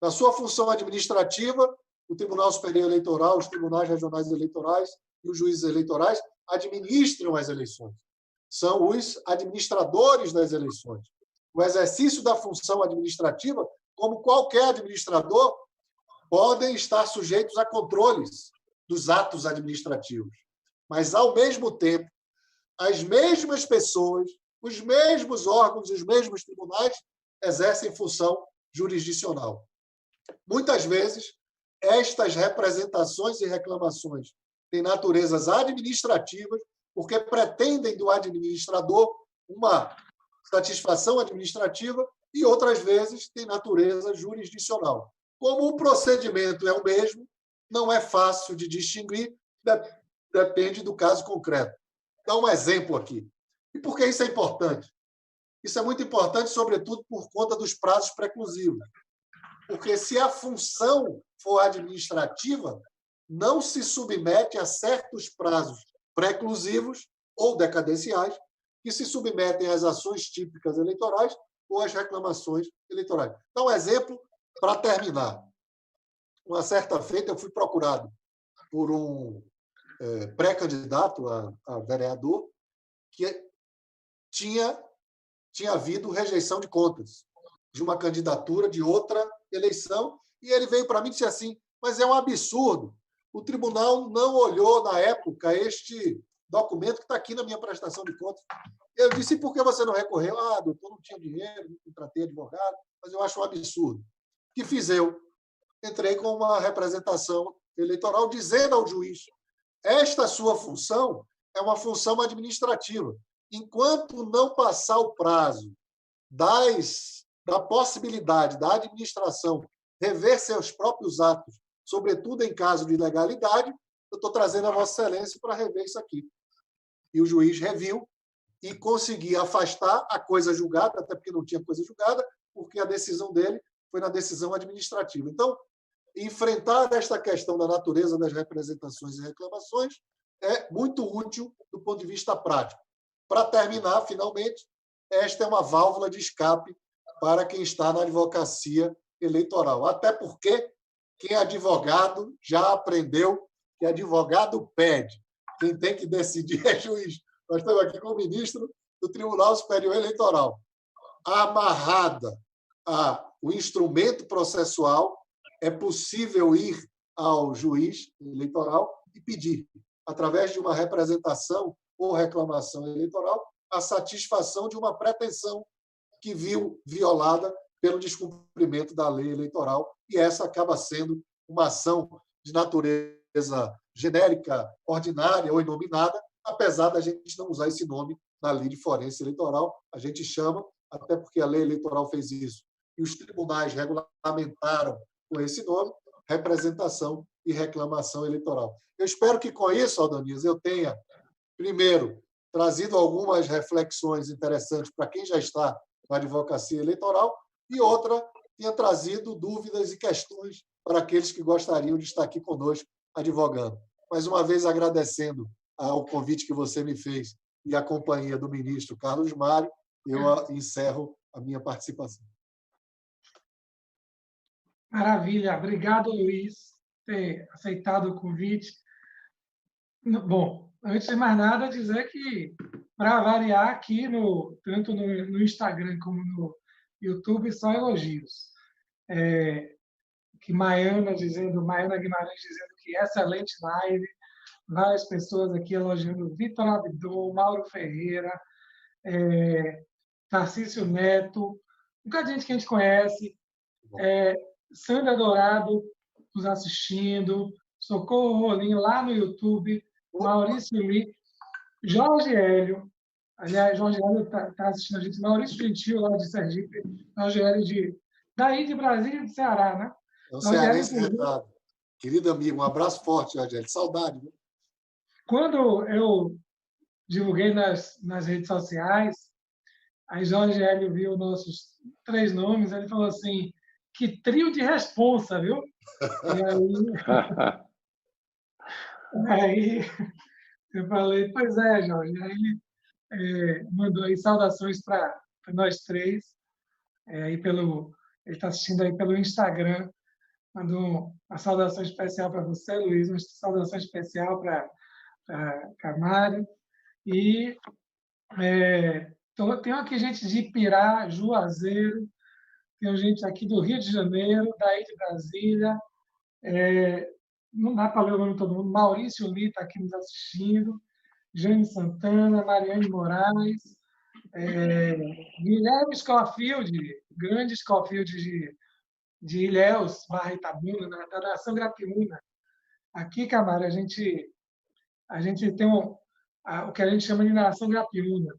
Na sua função administrativa, o Tribunal Superior Eleitoral, os tribunais regionais eleitorais e os juízes eleitorais administram as eleições. São os administradores das eleições. O exercício da função administrativa, como qualquer administrador, podem estar sujeitos a controles dos atos administrativos. Mas, ao mesmo tempo, as mesmas pessoas, os mesmos órgãos e os mesmos tribunais exercem função jurisdicional. Muitas vezes, estas representações e reclamações têm naturezas administrativas, porque pretendem do administrador uma satisfação administrativa, e outras vezes têm natureza jurisdicional. Como o procedimento é o mesmo, não é fácil de distinguir, depende do caso concreto. Dá um exemplo aqui. E por que isso é importante? Isso é muito importante, sobretudo, por conta dos prazos preclusivos. Porque se a função for administrativa, não se submete a certos prazos preclusivos ou decadenciais que se submetem às ações típicas eleitorais ou às reclamações eleitorais. Então, um exemplo para terminar. Uma certa feita, eu fui procurado por um pré-candidato a vereador que tinha havido rejeição de contas de uma candidatura de outra eleição, e ele veio para mim e disse assim: mas é um absurdo, o tribunal não olhou, na época, este documento que está aqui na minha prestação de contas. Eu disse: e por que você não recorreu? Ah, doutor, não tinha dinheiro, não contratei advogado, mas eu acho um absurdo. O que fiz eu? Entrei com uma representação eleitoral dizendo ao juiz: esta sua função é uma função administrativa. Enquanto não passar o prazo da possibilidade da administração rever seus próprios atos, sobretudo em caso de ilegalidade, eu estou trazendo a Vossa Excelência para rever isso aqui. E o juiz reviu e conseguiu afastar a coisa julgada, até porque não tinha coisa julgada, porque a decisão dele foi na decisão administrativa. Então, enfrentar esta questão da natureza das representações e reclamações é muito útil do ponto de vista prático. Para terminar, finalmente, esta é uma válvula de escape para quem está na advocacia eleitoral. Até porque quem é advogado já aprendeu que advogado pede. Quem tem que decidir é juiz. Nós estamos aqui com o ministro do Tribunal Superior Eleitoral. Amarrada ao instrumento processual, é possível ir ao juiz eleitoral e pedir, através de uma representação ou reclamação eleitoral, a satisfação de uma pretensão que viu violada pelo descumprimento da lei eleitoral, e essa acaba sendo uma ação de natureza genérica, ordinária ou inominada, apesar da gente não usar esse nome na lei de forense eleitoral, a gente chama, até porque a lei eleitoral fez isso, e os tribunais regulamentaram com esse nome, representação e reclamação eleitoral. Eu espero que, com isso, Aldonias, eu tenha, primeiro, trazido algumas reflexões interessantes para quem já está na advocacia eleitoral, e outra, tenha trazido dúvidas e questões para aqueles que gostariam de estar aqui conosco advogando. Mais uma vez, agradecendo ao convite que você me fez e a companhia do ministro Carlos Mário, eu encerro a minha participação. Maravilha. Obrigado, Luiz, por ter aceitado o convite. Bom, antes de mais nada, dizer que, para variar aqui, tanto no Instagram como no YouTube, só elogios. Maiana Guimarães dizendo que excelente live, várias pessoas aqui elogiando Vitor Abdon, Mauro Ferreira, Tarcísio Neto, um bocado de gente que a gente conhece, Bom, Sandra Dourado nos assistindo, Socorro Rolim lá no YouTube, Maurício Li, Jorge Hélio, aliás, Jorge Hélio está assistindo a gente, Maurício Gentil, lá de Sergipe, Jorge Hélio daí de Brasília e de Ceará, né? é um Jorge Hélio, cearense retado. Querido amigo, um abraço forte, Jorge. Saudade, viu? quando eu divulguei nas redes sociais, aí Jorge Hélio viu nossos 3 nomes, ele falou assim, que trio de responsa, viu? E aí eu falei, pois é, Jorge. Aí ele mandou aí saudações para nós 3, aí ele está assistindo aí pelo Instagram, mandou uma saudação especial para você, Luiz, uma saudação especial para Camário. E tem aqui gente de Ipirá, Juazeiro, tem gente aqui do Rio de Janeiro, daí de Brasília. Não dá para ler o nome de todo mundo. Maurício Li está aqui nos assistindo. Jane Santana, Mariane Moraes, Guilherme Scofield, grande Scofield de Ilhéus, Barra Itabuna, da nação Grapiúna. Aqui, Camargo, a gente tem o que a gente chama de nação Grapiúna.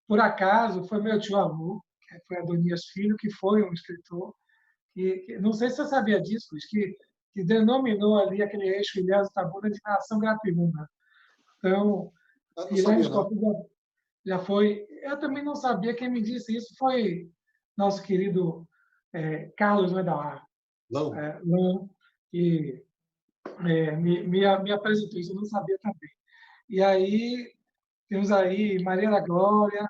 Por acaso, foi meu tio-avô, que foi Adonias Filho, que foi um escritor, que não sei se você sabia disso, Luiz, que denominou ali aquele eixo Ilhéus Itabuna de nação Grapiúna. Então, Eu não Guilherme sabia, não. Scofield já foi. Eu também não sabia, quem me disse isso foi nosso querido Carlos Medawar, Não. que me apresentou isso, eu não sabia também. E aí, temos aí Maria da Glória,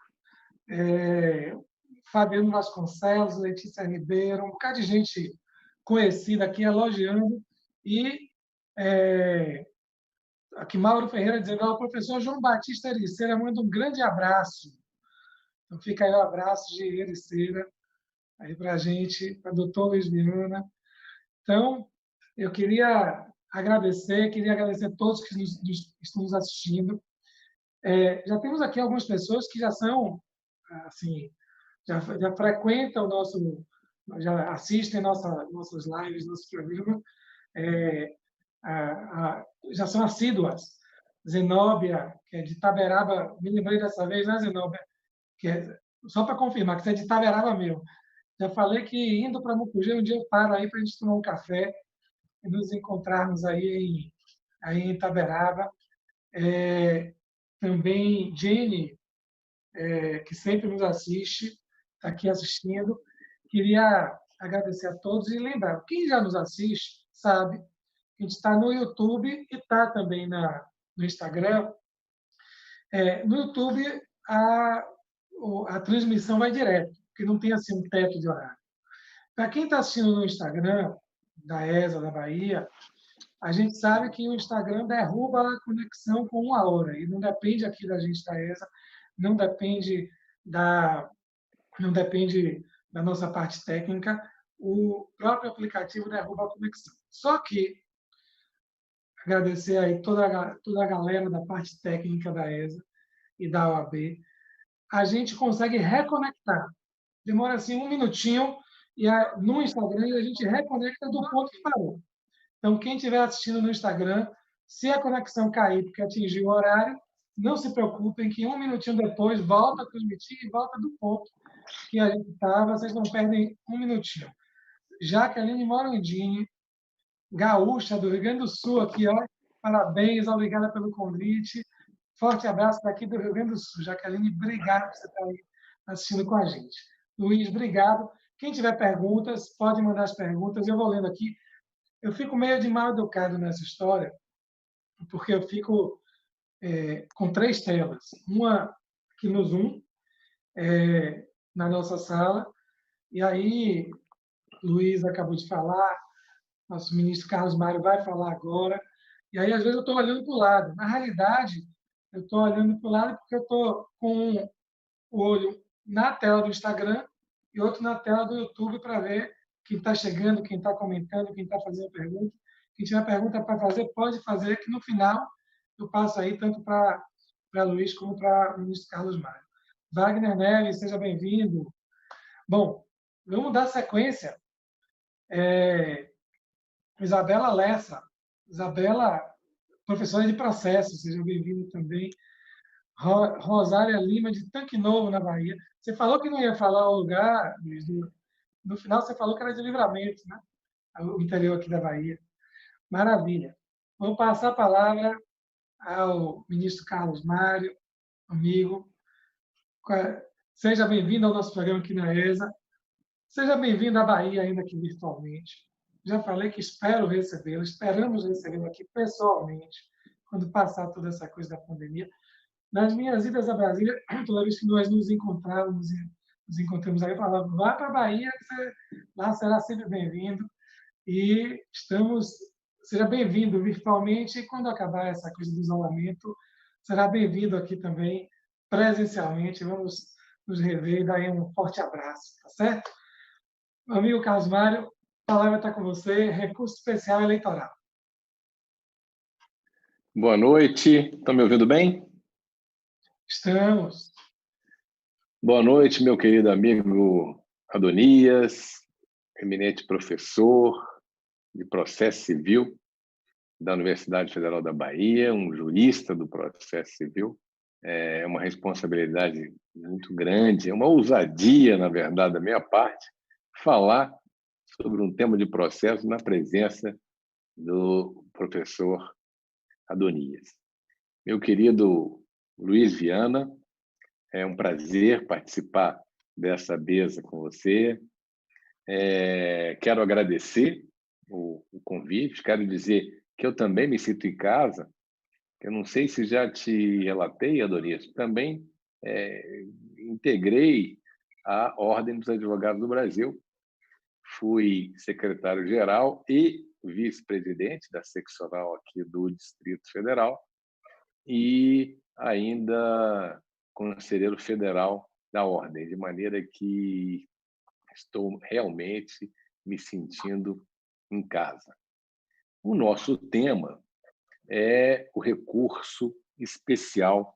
Fabiano Vasconcelos, Letícia Ribeiro, um bocado de gente conhecida aqui elogiando. E aqui Mauro Ferreira dizendo ao professor João Batista Ericeira, manda um grande abraço. Então fica aí o abraço de Ericeira aí para a gente, para o doutor Luiz Viana. Então, eu queria agradecer a todos que estão nos assistindo. Já temos aqui algumas pessoas que já são, assim, já frequentam o nosso, já assistem nossas lives, nossos programas, já são assíduas. Zenóbia, que é de Taberaba, me lembrei dessa vez, né, Zenóbia? Só para confirmar, que você é de Taberaba mesmo. Já falei que indo para Mucugê, um dia eu paro aí para a gente tomar um café e nos encontrarmos aí em Itaberaba. Também Jenny, que sempre nos assiste, está aqui assistindo. Queria agradecer a todos e lembrar, quem já nos assiste sabe que a gente está no YouTube e está também no Instagram. No YouTube, a transmissão vai direto, porque não tem assim um teto de horário. Para quem está assistindo no Instagram, da ESA, da Bahia, a gente sabe que o Instagram derruba a conexão com 1 hora, e não depende aqui da gente da ESA, não depende não depende da nossa parte técnica, o próprio aplicativo derruba a conexão. Só que, agradecer aí toda a galera da parte técnica da ESA e da OAB, a gente consegue reconectar. Demora assim 1 minutinho, e no Instagram a gente reconecta do ponto que parou. Então, quem estiver assistindo no Instagram, se a conexão cair porque atingiu o horário, não se preocupem que 1 minutinho depois volta a transmitir e volta do ponto que a gente estava. Vocês não perdem 1 minutinho. Jaqueline Morandini, gaúcha do Rio Grande do Sul, aqui, ó. Parabéns, obrigada pelo convite. Forte abraço daqui do Rio Grande do Sul. Jaqueline, obrigado por você estar aí assistindo com a gente. Luiz, obrigado. Quem tiver perguntas, pode mandar as perguntas. Eu vou lendo aqui. Eu fico meio de mal educado nessa história, porque eu fico com 3 telas. Uma aqui no Zoom, na nossa sala, e aí Luiz acabou de falar, nosso ministro Carlos Mário vai falar agora, e aí às vezes eu estou olhando para o lado. Na realidade, eu estou olhando para o lado porque eu estou com o olho na tela do Instagram e outro na tela do YouTube para ver quem está chegando, quem está comentando, quem está fazendo pergunta. Quem tiver pergunta para fazer, pode fazer, que no final eu passo aí tanto para Luiz como para o ministro Carlos Mário. Wagner Neves, seja bem-vindo. Bom, vamos dar sequência. Isabela Lessa. Isabela, professora de processo, seja bem-vinda também. Rosária Lima, de Tanque Novo, na Bahia. Você falou que não ia falar o lugar, Luiz. No final, você falou que era de Livramento, né? O interior aqui da Bahia. Maravilha. Vou passar a palavra ao ministro Carlos Mário, amigo. Seja bem-vindo ao nosso programa aqui na ESA. Seja bem-vindo à Bahia, ainda aqui virtualmente. Já falei que espero recebê-lo, esperamos recebê-lo aqui pessoalmente, quando passar toda essa coisa da pandemia. Nas minhas idas a Brasília, toda vez que nós nos encontramos aí, eu falava, vá para a Bahia, lá será sempre bem-vindo. E seja bem-vindo virtualmente, e quando acabar essa coisa do isolamento, será bem-vindo aqui também, presencialmente. Vamos nos rever e dar aí um forte abraço, tá certo? Meu amigo Carlos Mário, a palavra está com você, recurso especial eleitoral. Boa noite, estão me ouvindo bem? Estamos. Boa noite, meu querido amigo Adonias, eminente professor de processo civil da Universidade Federal da Bahia, um jurista do processo civil. É uma responsabilidade muito grande, é uma ousadia, na verdade, da minha parte, falar sobre um tema de processo na presença do professor Adonias. Meu querido Luiz Viana, é um prazer participar dessa mesa com você. Quero agradecer o convite, quero dizer que eu também me sinto em casa. Eu não sei se já te relatei, Adonias, também integrei a Ordem dos Advogados do Brasil. Fui secretário-geral e vice-presidente da seccional aqui do Distrito Federal e ainda conselheiro federal da Ordem, de maneira que estou realmente me sentindo em casa. O nosso tema é o recurso especial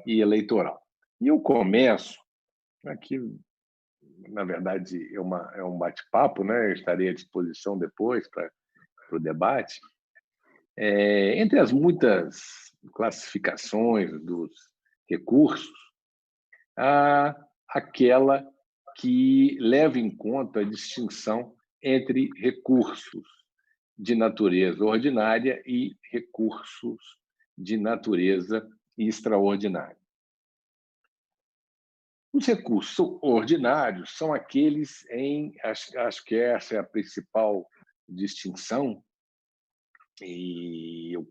e eleitoral. E eu começo, aqui, na verdade, é um bate-papo, né? Eu estarei à disposição depois para o debate. Entre as muitas classificações dos recursos, há aquela que leva em conta a distinção entre recursos de natureza ordinária e recursos de natureza extraordinária. Os recursos ordinários são aqueles acho que essa é a principal distinção, e eu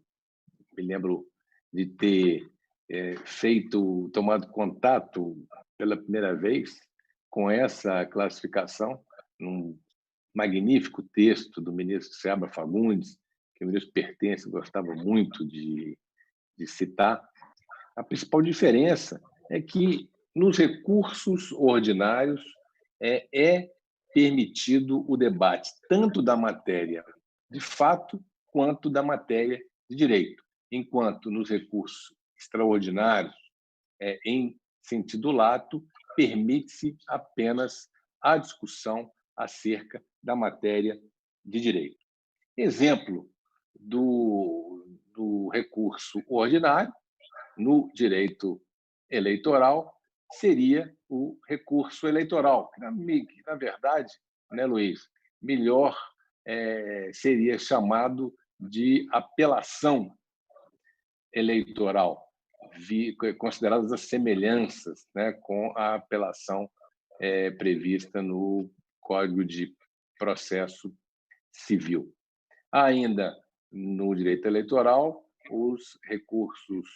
me lembro de ter tomado contato pela primeira vez com essa classificação num magnífico texto do ministro Seabra Fagundes, que o ministro Pertence gostava muito de citar. A principal diferença é que nos recursos ordinários é permitido o debate tanto da matéria de fato quanto da matéria de direito, enquanto nos recursos extraordinários, em sentido lato, permite-se apenas a discussão acerca da matéria de direito. Exemplo do recurso ordinário no direito eleitoral seria o recurso eleitoral, que, na verdade, né, Luiz, melhor seria chamado de apelação eleitoral, consideradas as semelhanças, né, com a apelação prevista no Código de Processo Civil. Ainda no direito eleitoral, os recursos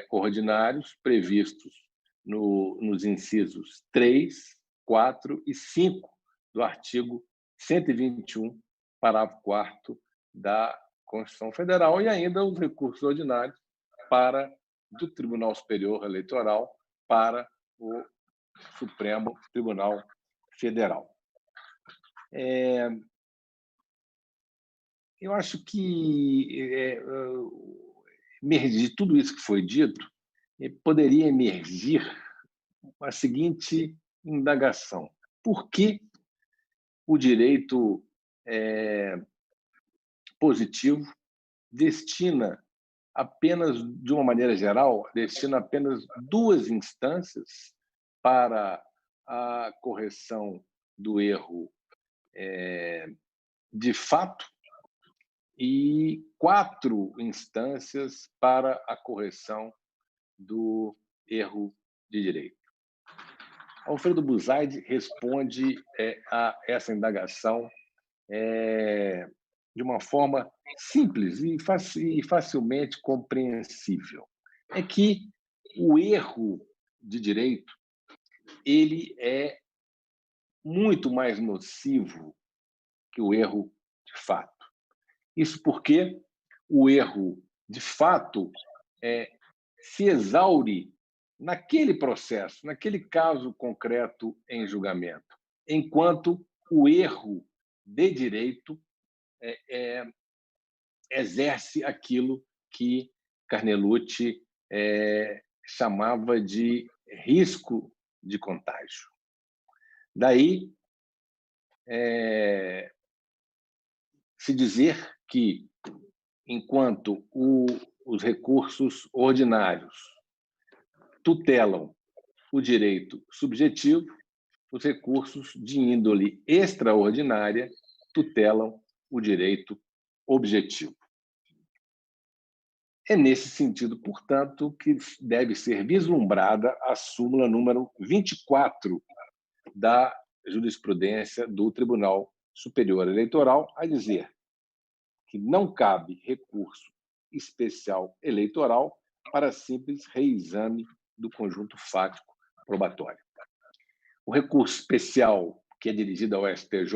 ordinários previstos nos incisos 3, 4 e 5 do artigo 121, parágrafo 4º da Constituição Federal, e ainda os recursos ordinários do Tribunal Superior Eleitoral para o Supremo Tribunal Federal. Eu acho que de tudo isso que foi dito, poderia emergir a seguinte indagação: por que o direito positivo destina apenas, de uma maneira geral, destina apenas 2 instâncias para a correção do erro de fato e 4 instâncias para a correção do erro de direito? Alfredo Buzaide responde a essa indagação de uma forma simples e facilmente compreensível. É que o erro de direito ele é muito mais nocivo que o erro de fato. Isso porque o erro de fato se exaure naquele processo, naquele caso concreto em julgamento, enquanto o erro de direito exerce aquilo que Carnelucci chamava de risco de contágio. Daí se dizer que, enquanto os recursos ordinários tutelam o direito subjetivo, os recursos de índole extraordinária tutelam o direito objetivo. É nesse sentido, portanto, que deve ser vislumbrada a súmula número 24 da jurisprudência do Tribunal Superior Eleitoral, a dizer que não cabe recurso especial eleitoral para simples reexame do conjunto fático probatório. O recurso especial, que é dirigido ao STJ,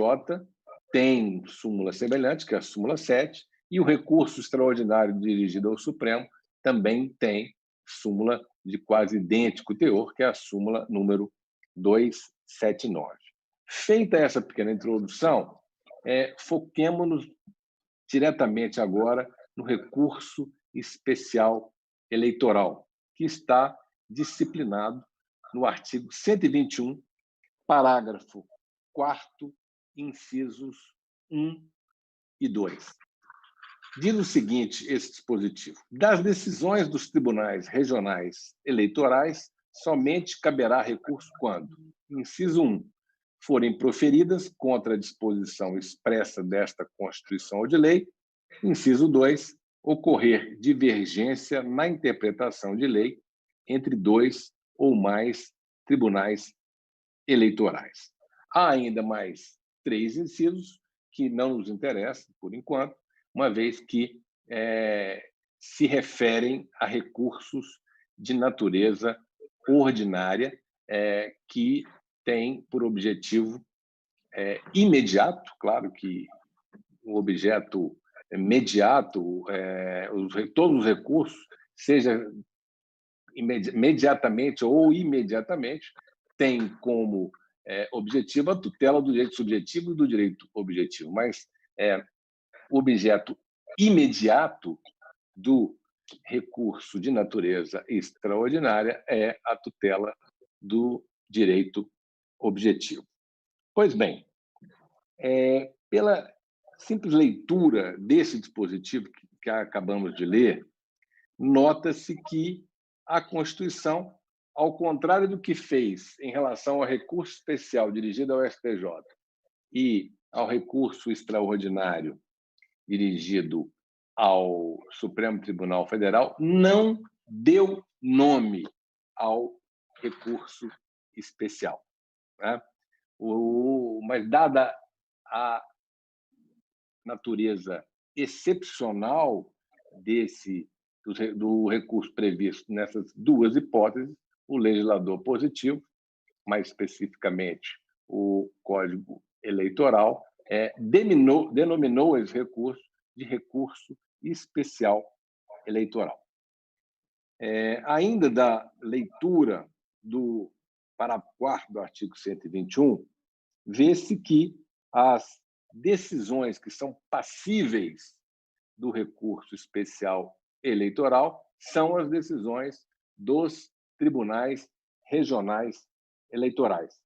tem súmula semelhante, que é a súmula 7, e o recurso extraordinário dirigido ao Supremo também tem súmula de quase idêntico teor, que é a súmula número 279. Feita essa pequena introdução, foquemo-nos diretamente agora no recurso especial eleitoral, que está disciplinado no artigo 121, parágrafo 4º, incisos 1 e 2. Diz o seguinte, esse dispositivo: das decisões dos tribunais regionais eleitorais, somente caberá recurso quando, inciso 1, forem proferidas contra a disposição expressa desta Constituição ou de lei, inciso 2, ocorrer divergência na interpretação de lei entre 2 ou mais tribunais eleitorais. Há ainda mais 3 incisos que não nos interessam, por enquanto, uma vez que se referem a recursos de natureza ordinária que têm por objetivo imediato, claro que o objeto imediato, todos os recursos, seja imediatamente ou imediatamente, tem como objetivo a tutela do direito subjetivo e do direito objetivo, mas o objeto imediato do recurso de natureza extraordinária é a tutela do direito objetivo. Pois bem, pela simples leitura desse dispositivo que acabamos de ler, nota-se que a Constituição, ao contrário do que fez em relação ao recurso especial dirigido ao STJ e ao recurso extraordinário dirigido ao Supremo Tribunal Federal, não deu nome ao recurso especial, né? Mas, dada a natureza excepcional do recurso previsto nessas 2 hipóteses, o legislador positivo, mais especificamente o Código Eleitoral, denominou esse recurso de recurso especial eleitoral. Ainda da leitura do parágrafo 4º do artigo 121, vê-se que as decisões que são passíveis do recurso especial eleitoral são as decisões dos tribunais regionais eleitorais.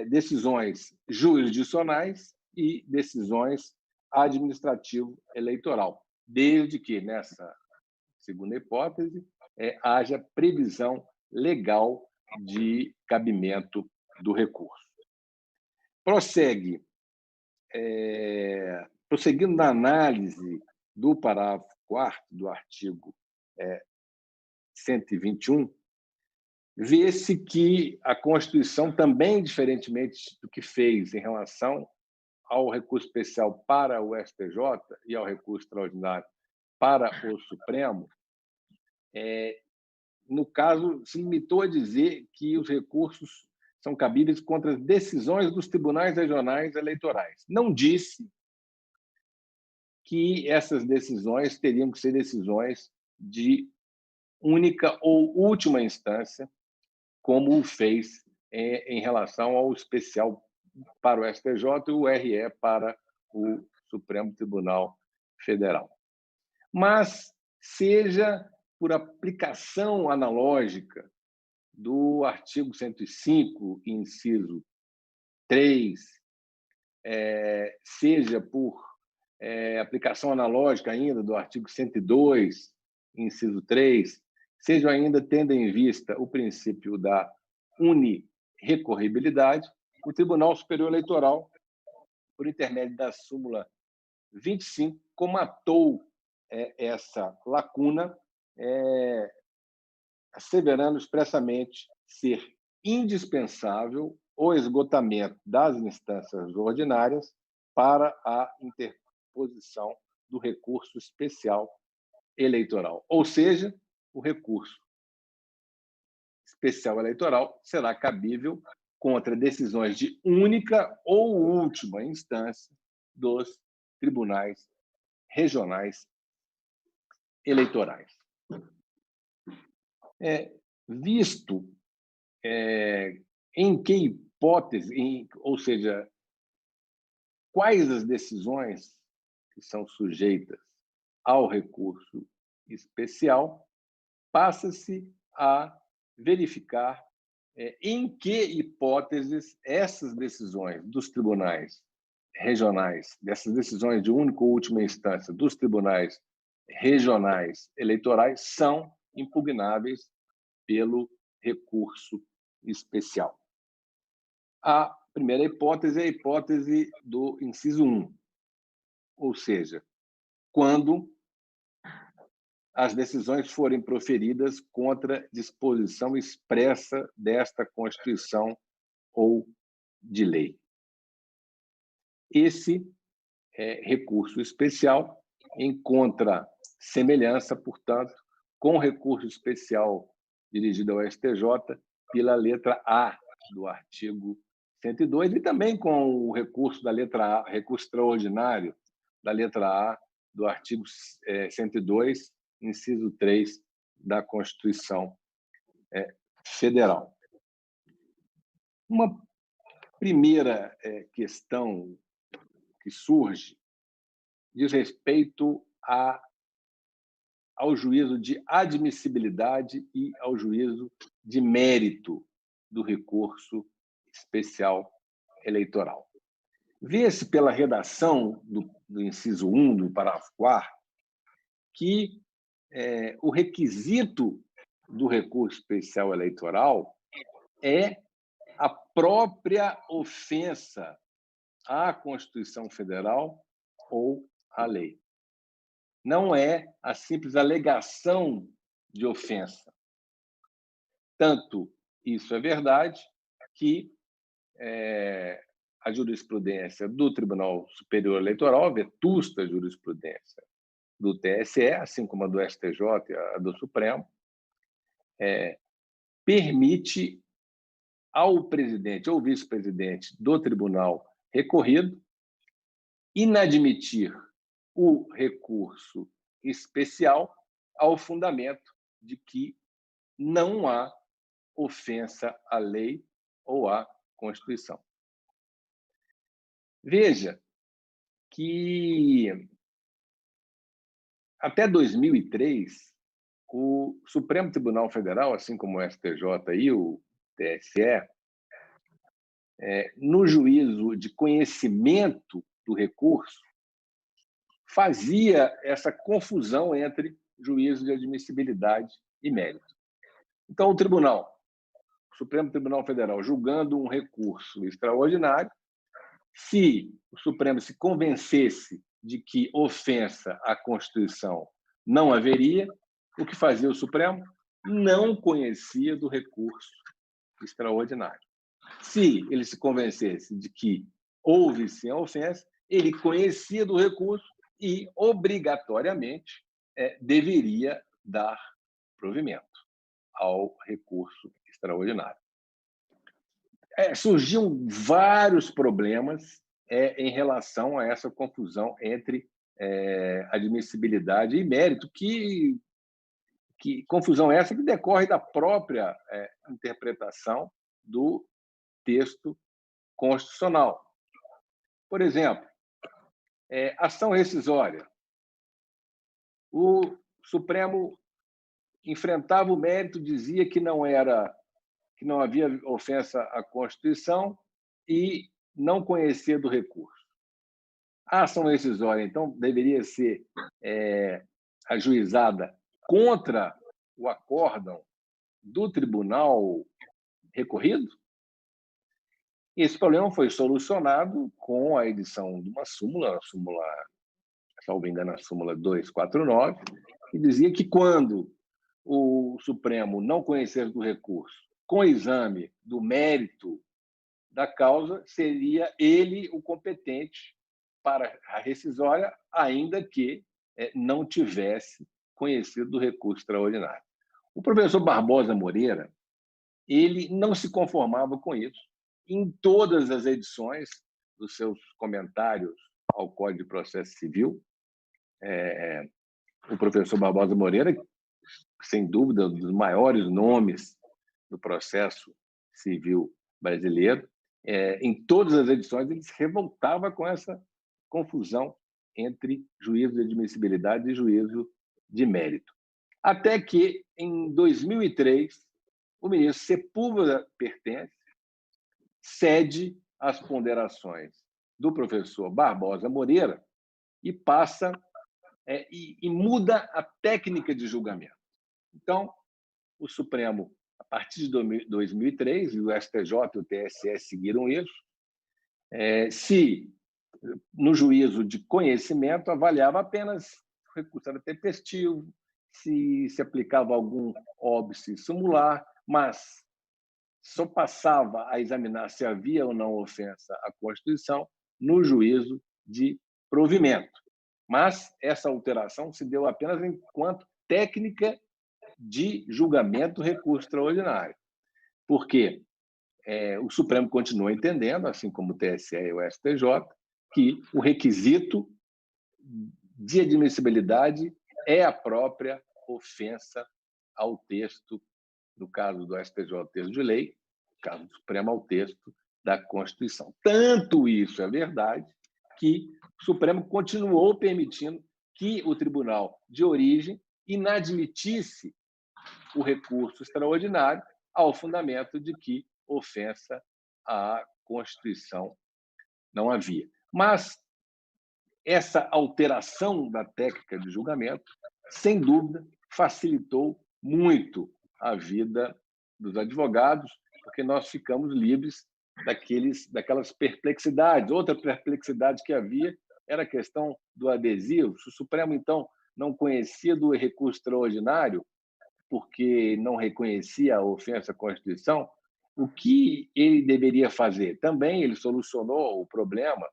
Decisões jurisdicionais e decisões administrativo-eleitoral, desde que, nessa segunda hipótese, haja previsão legal de cabimento do recurso. Prosseguindo na análise do parágrafo 4º do artigo 121, vê-se que a Constituição, também diferentemente do que fez em relação ao recurso especial para o STJ e ao recurso extraordinário para o Supremo, no caso, se limitou a dizer que os recursos são cabíveis contra as decisões dos tribunais regionais eleitorais. Não disse que essas decisões teriam que ser decisões de única ou última instância, como o fez em relação ao especial para o STJ e o RE para o Supremo Tribunal Federal. Mas, seja por aplicação analógica do artigo 105, inciso 3, seja por aplicação analógica ainda do artigo 102, inciso 3, seja ainda tendo em vista o princípio da unirrecorribilidade, o Tribunal Superior Eleitoral, por intermédio da súmula 25, comatou essa lacuna, asseverando expressamente ser indispensável o esgotamento das instâncias ordinárias para a interposição do recurso especial eleitoral. Ou seja, o recurso especial eleitoral será cabível contra decisões de única ou última instância dos tribunais regionais eleitorais. Visto em que hipótese, ou seja, quais as decisões que são sujeitas ao recurso especial, passa-se a verificar em que hipóteses essas decisões dos tribunais regionais, dessas decisões de única ou última instância dos tribunais regionais eleitorais são impugnáveis pelo recurso especial. A primeira hipótese é a hipótese do inciso 1, ou seja, quando as decisões forem proferidas contra disposição expressa desta Constituição ou de lei. Esse recurso especial encontra semelhança, portanto, com o recurso especial dirigido ao STJ pela letra A do artigo 102 e também com o recurso da letra A, recurso extraordinário da letra A do artigo 102, inciso 3 da Constituição Federal. Uma primeira questão que surge diz respeito ao juízo de admissibilidade e ao juízo de mérito do recurso especial eleitoral. Vê-se pela redação do inciso 1 do parágrafo 4º que o requisito do recurso especial eleitoral é a própria ofensa à Constituição Federal ou à lei. Não é a simples alegação de ofensa. Tanto isso é verdade que a jurisprudência do Tribunal Superior Eleitoral, a vetusta jurisprudência do TSE, assim como a do STJ e a do Supremo, permite ao presidente ou vice-presidente do tribunal recorrido inadmitir o recurso especial ao fundamento de que não há ofensa à lei ou à Constituição. Veja que até 2003, o Supremo Tribunal Federal, assim como o STJ e o TSE, no juízo de conhecimento do recurso, fazia essa confusão entre juízo de admissibilidade e mérito. Então, o Supremo Tribunal Federal, julgando um recurso extraordinário, se o Supremo se convencesse de que ofensa à Constituição não haveria, o que fazia o Supremo? Não conhecia do recurso extraordinário. Se ele se convencesse de que houve sim a ofensa, ele conhecia do recurso e, obrigatoriamente, deveria dar provimento ao recurso extraordinário. Surgiam vários problemas em relação a essa confusão entre admissibilidade e mérito, que confusão essa que decorre da própria interpretação do texto constitucional. Por exemplo, ação rescisória. O Supremo enfrentava o mérito, dizia que não havia ofensa à Constituição e não conhecia do recurso. A ação rescisória, então, deveria ser ajuizada contra o acórdão do tribunal recorrido? Esse problema foi solucionado com a edição de uma súmula, salvo engano, a súmula 249, que dizia que quando o Supremo não conhecesse do recurso com exame do mérito da causa, seria ele o competente para a rescisória, ainda que não tivesse conhecido do recurso extraordinário. O professor Barbosa Moreira, ele não se conformava com isso. Em todas as edições dos seus comentários ao Código de Processo Civil, o professor Barbosa Moreira, sem dúvida, um dos maiores nomes do processo civil brasileiro, em todas as edições ele se revoltava com essa confusão entre juízo de admissibilidade e juízo de mérito. Até que, em 2003, o ministro Sepúlveda Pertence cede às ponderações do professor Barbosa Moreira e passa e muda a técnica de julgamento. Então, o Supremo, a partir de 2003, e o STJ e o TSE seguiram isso, se no juízo de conhecimento avaliava apenas se o recurso era tempestivo, se aplicava algum óbice sumular, mas só passava a examinar se havia ou não ofensa à Constituição no juízo de provimento. Mas essa alteração se deu apenas enquanto técnica de julgamento do recurso extraordinário, porque o Supremo continua entendendo, assim como o TSE e o STJ, que o requisito de admissibilidade é a própria ofensa ao texto, no caso do STJ, o texto de lei, no caso do Supremo, ao texto da Constituição. Tanto isso é verdade que o Supremo continuou permitindo que o Tribunal de Origem inadmitisse o recurso extraordinário ao fundamento de que ofensa à Constituição não havia. Mas essa alteração da técnica de julgamento, sem dúvida, facilitou muito a vida dos advogados, porque nós ficamos livres daquelas perplexidades. Outra perplexidade que havia era a questão do adesivo. Se o Supremo, então, não conhecia do recurso extraordinário, porque não reconhecia a ofensa à Constituição, o que ele deveria fazer? Também ele solucionou o problema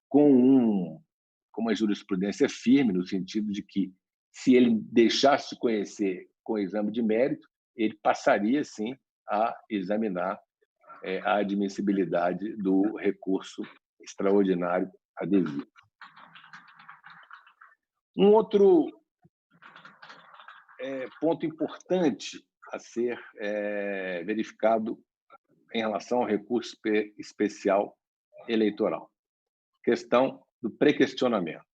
com uma jurisprudência firme, no sentido de que, se ele deixasse de conhecer com o exame de mérito, ele passaria, sim, a examinar a admissibilidade do recurso extraordinário adesivo. Um outro ponto importante a ser verificado em relação ao recurso especial eleitoral, questão do prequestionamento.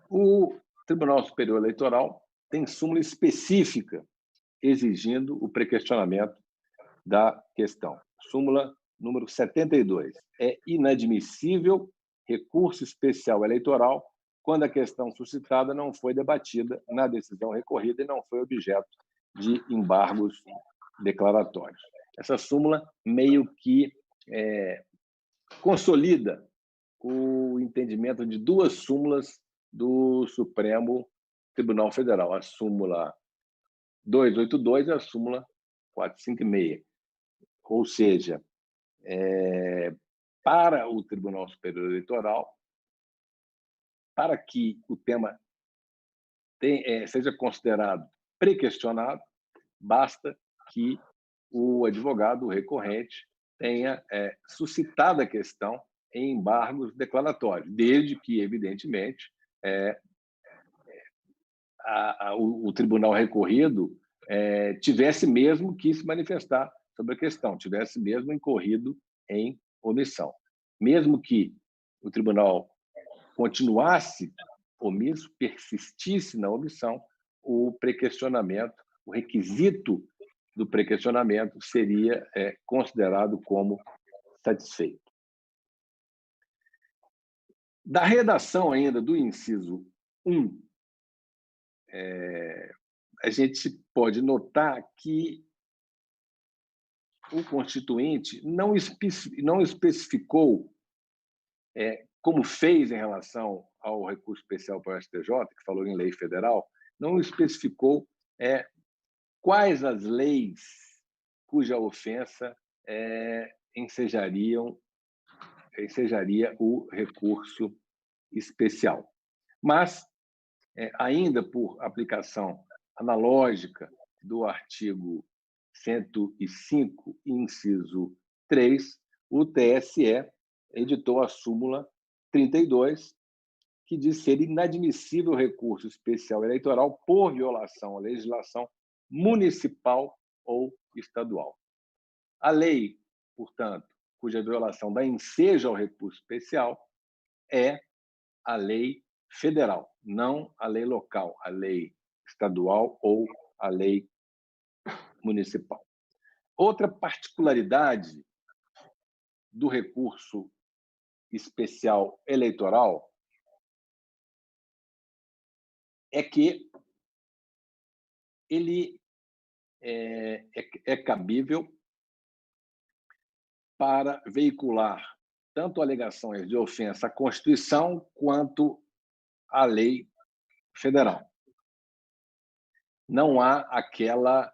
O Tribunal Superior Eleitoral tem súmula específica exigindo o prequestionamento da questão. Súmula número 72. É inadmissível recurso especial eleitoral quando a questão suscitada não foi debatida na decisão recorrida e não foi objeto de embargos declaratórios. Essa súmula meio que consolida o entendimento de duas súmulas do Supremo Tribunal Federal, a súmula 282 e a súmula 456. Ou seja, para o Tribunal Superior Eleitoral, para que o tema seja considerado pré-questionado, basta que o advogado, o recorrente, tenha suscitado a questão em embargos declaratórios, desde que, evidentemente, o tribunal recorrido tivesse mesmo que se manifestar sobre a questão, tivesse mesmo incorrido em omissão. Mesmo que o tribunal continuasse omisso, persistisse na omissão, o pré-questionamento, o requisito do pré-questionamento seria considerado como satisfeito. Da redação ainda do inciso 1, a gente pode notar que o constituinte não especificou, como fez em relação ao recurso especial para o STJ, que falou em lei federal, não especificou quais as leis cuja ofensa ensejaria o recurso especial. Mas, ainda por aplicação analógica do artigo 105, inciso 3, o TSE editou a súmula 32, que diz ser inadmissível o recurso especial eleitoral por violação à legislação municipal ou estadual. A lei, portanto, cuja violação dá ensejo ao recurso especial é a lei federal, não a lei local, a lei estadual ou a lei municipal. Outra particularidade do recurso especial eleitoral é que ele é cabível para veicular tanto alegações de ofensa à Constituição quanto à lei federal. Não há aquela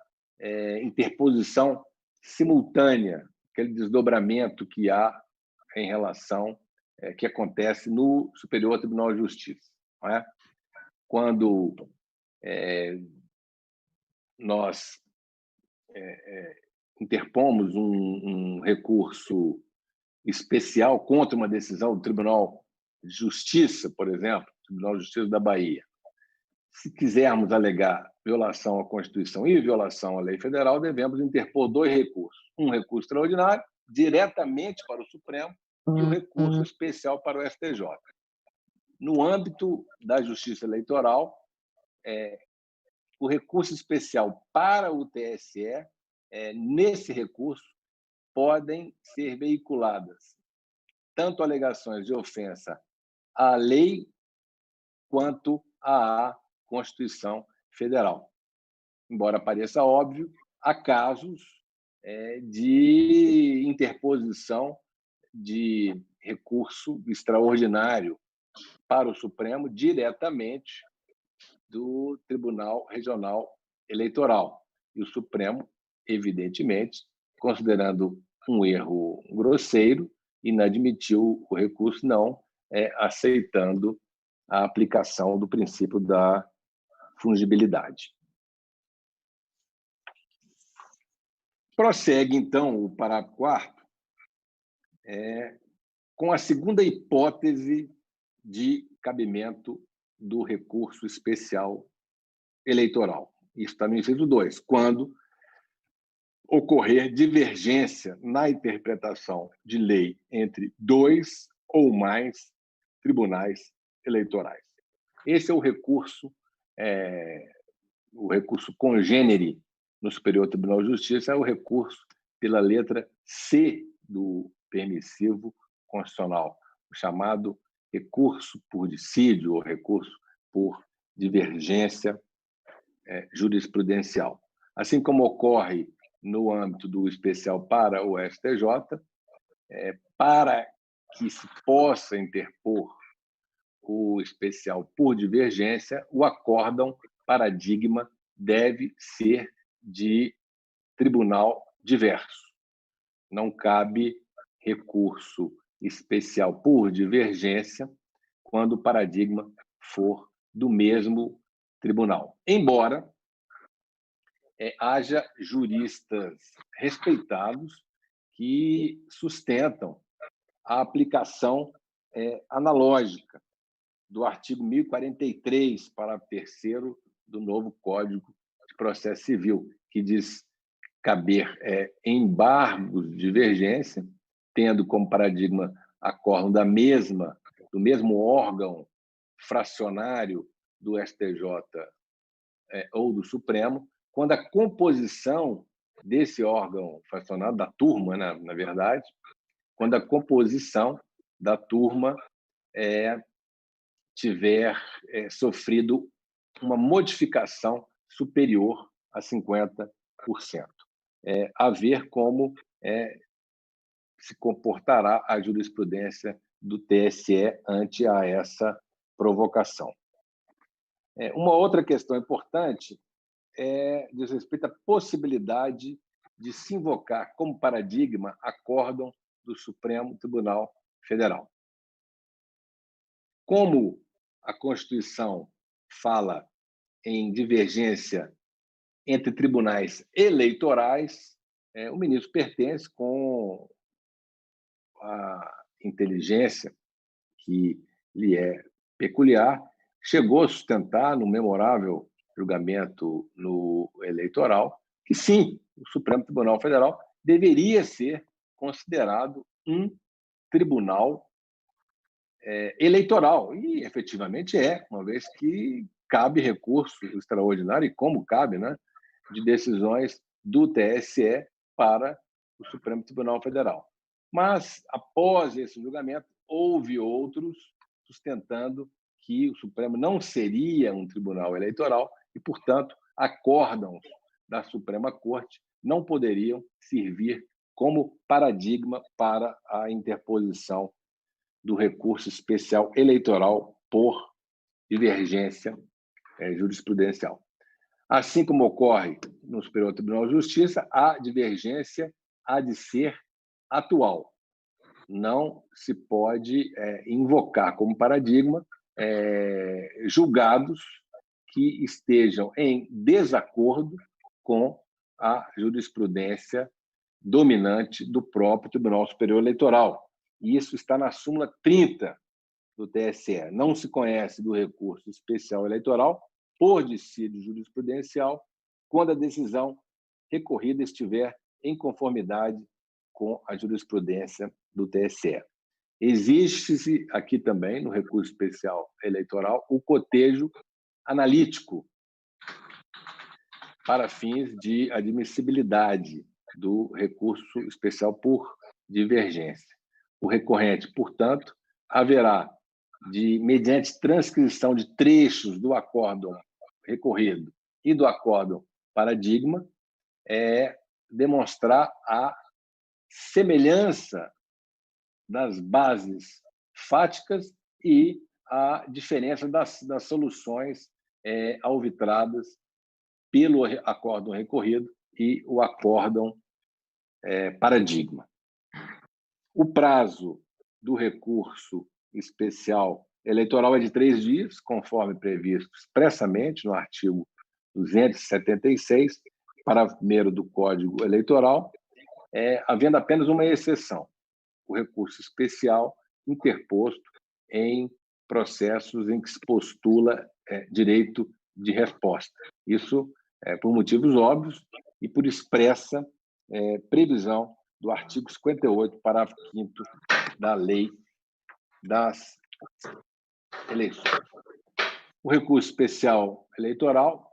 interposição simultânea, aquele desdobramento que há em relação que acontece no Superior Tribunal de Justiça, não é? Quando nós interpomos um recurso especial contra uma decisão do Tribunal de Justiça, por exemplo, Tribunal de Justiça da Bahia, se quisermos alegar violação à Constituição e violação à lei federal, devemos interpor dois recursos. Um recurso extraordinário, diretamente para o Supremo, e o recurso especial para o STJ. No âmbito da Justiça Eleitoral, o recurso especial para o TSE, nesse recurso, podem ser veiculadas tanto alegações de ofensa à lei quanto à Constituição Federal. Embora pareça óbvio, há casos de interposição de recurso extraordinário para o Supremo diretamente do Tribunal Regional Eleitoral. E o Supremo, evidentemente, considerando um erro grosseiro, inadmitiu o recurso, não aceitando a aplicação do princípio da fungibilidade. Prossegue, então, o parágrafo 4º com a segunda hipótese de cabimento do recurso especial eleitoral. Isso está no inciso 2, quando ocorrer divergência na interpretação de lei entre dois ou mais tribunais eleitorais. Esse é o recurso congênere no Superior Tribunal de Justiça, é o recurso pela letra C do permissivo constitucional, o chamado recurso por dissídio ou recurso por divergência jurisprudencial. Assim como ocorre no âmbito do especial para o STJ, para que se possa interpor o especial por divergência, o acórdão paradigma deve ser de tribunal diverso. Não cabe recurso especial por divergência quando o paradigma for do mesmo tribunal. Embora haja juristas respeitados que sustentam a aplicação analógica do artigo 1043, parágrafo 3º do novo Código de Processo Civil, que diz caber embargos de divergência, tendo como paradigma acórdão do mesmo órgão fracionário do STJ ou do Supremo, quando a composição desse órgão fracionário, da turma, na verdade, quando a composição da turma tiver sofrido uma modificação superior a 50%. A ver como se comportará a jurisprudência do TSE ante a essa provocação. Uma outra questão importante diz respeito à possibilidade de se invocar como paradigma acórdão do Supremo Tribunal Federal. Como a Constituição fala em divergência entre tribunais eleitorais, o ministro Pertence, com a inteligência que lhe é peculiar, chegou a sustentar no memorável julgamento no eleitoral que, sim, o Supremo Tribunal Federal deveria ser considerado um tribunal eleitoral, e efetivamente uma vez que cabe recurso extraordinário, e como cabe, de decisões do TSE para o Supremo Tribunal Federal. Mas, após esse julgamento, houve outros sustentando que o Supremo não seria um tribunal eleitoral e, portanto, acórdãos da Suprema Corte não poderiam servir como paradigma para a interposição do recurso especial eleitoral por divergência jurisprudencial. Assim como ocorre no Superior Tribunal de Justiça, a divergência há de ser atual. Não se pode invocar como paradigma julgados que estejam em desacordo com a jurisprudência dominante do próprio Tribunal Superior Eleitoral. E isso está na súmula 30 do TSE. Não se conhece do recurso especial eleitoral por dissídio jurisprudencial quando a decisão recorrida estiver em conformidade com a jurisprudência do TSE. Existe aqui também, no recurso especial eleitoral, o cotejo analítico para fins de admissibilidade do recurso especial por divergência. O recorrente, portanto, haverá de, mediante transcrição de trechos do acórdão recorrido e do acórdão paradigma, demonstrar a semelhança das bases fáticas e a diferença das soluções alvitradas pelo acórdão recorrido e o acórdão paradigma. O prazo do recurso especial eleitoral é de 3 dias, conforme previsto expressamente no artigo 276, parágrafo 1º do Código Eleitoral, havendo apenas uma exceção, o recurso especial interposto em processos em que se postula direito de resposta. Isso por motivos óbvios e por expressa previsão do artigo 58, parágrafo 5º da Lei das Eleições. O recurso especial eleitoral,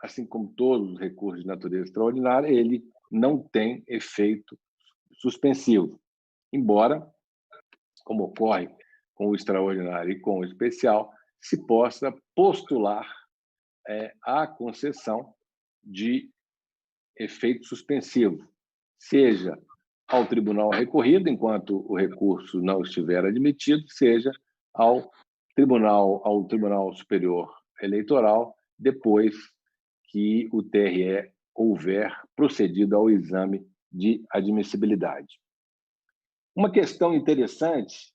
assim como todos os recursos de natureza extraordinária, ele não tem efeito suspensivo, embora, como ocorre com o extraordinário e com o especial, se possa postular a concessão de efeito suspensivo, seja ao tribunal recorrido, enquanto o recurso não estiver admitido, seja ao Tribunal Superior Eleitoral, depois que o TRE houver procedido ao exame de admissibilidade. Uma questão interessante,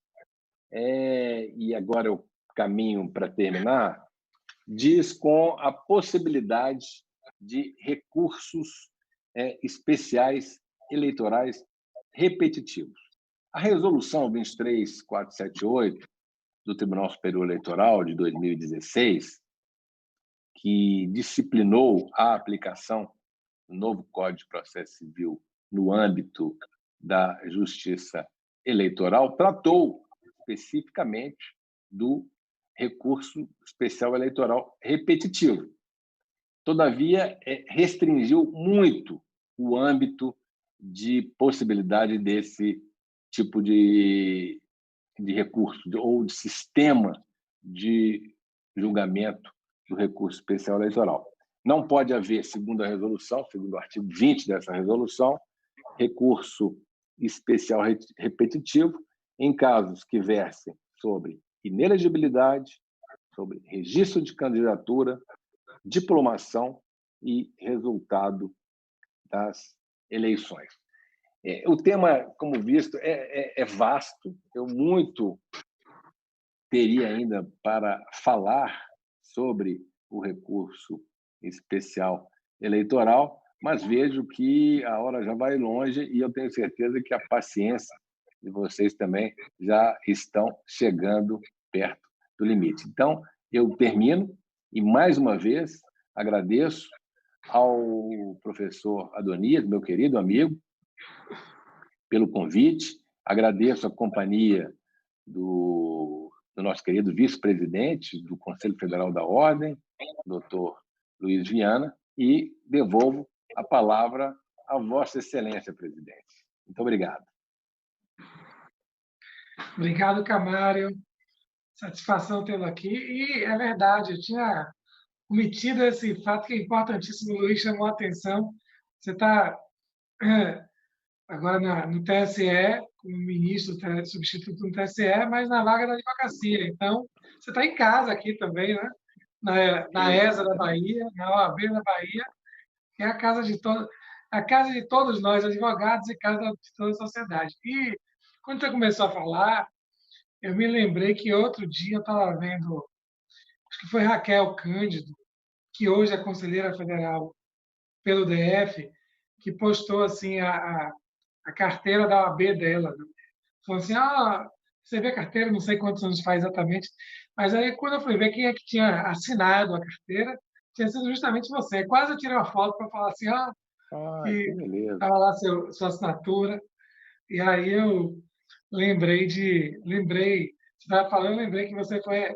e agora eu caminho para terminar, diz com a possibilidade de recursos especiais eleitorais repetitivos. A resolução 23478 do Tribunal Superior Eleitoral de 2016, que disciplinou a aplicação do novo Código de Processo Civil no âmbito da Justiça Eleitoral, tratou especificamente do recurso especial eleitoral repetitivo. Todavia, restringiu muito o âmbito de possibilidade desse tipo de recurso ou de sistema de julgamento do recurso especial eleitoral. Não pode haver, segundo a resolução, segundo o artigo 20 dessa resolução, recurso especial repetitivo em casos que versem sobre inelegibilidade, sobre registro de candidatura, diplomação e resultado das eleições. O tema, como visto, é vasto. Eu muito teria ainda para falar sobre o recurso especial eleitoral, mas vejo que a hora já vai longe e eu tenho certeza que a paciência de vocês também já estão chegando perto do limite. Então, eu termino e, mais uma vez, agradeço ao professor Adonias, meu querido amigo, pelo convite. Agradeço a companhia do nosso querido vice-presidente do Conselho Federal da Ordem, doutor Luiz Viana, e devolvo a palavra a Vossa Excelência, presidente. Muito obrigado. Obrigado, Camário. Satisfação tê-lo aqui. E é verdade, eu tinha omitido esse fato que é importantíssimo, o Luiz chamou a atenção. Você está agora no TSE, como ministro substituto no TSE, mas na vaga da advocacia. Então, você está em casa aqui também, né? Na ESA da Bahia, na OAB da Bahia, que é a casa de todos nós, advogados, e casa de toda a sociedade. E quando você começou a falar, eu me lembrei que outro dia eu estava vendo, acho que foi Raquel Cândido, que hoje é conselheira federal pelo DF, que postou assim a carteira da OAB dela. Falou assim, você vê a carteira, não sei quantos anos faz exatamente, mas aí quando eu fui ver quem é que tinha assinado a carteira, tinha sido justamente você. Quase eu tirei uma foto para falar assim, que estava lá sua assinatura. E aí eu você estava falando, eu lembrei que você foi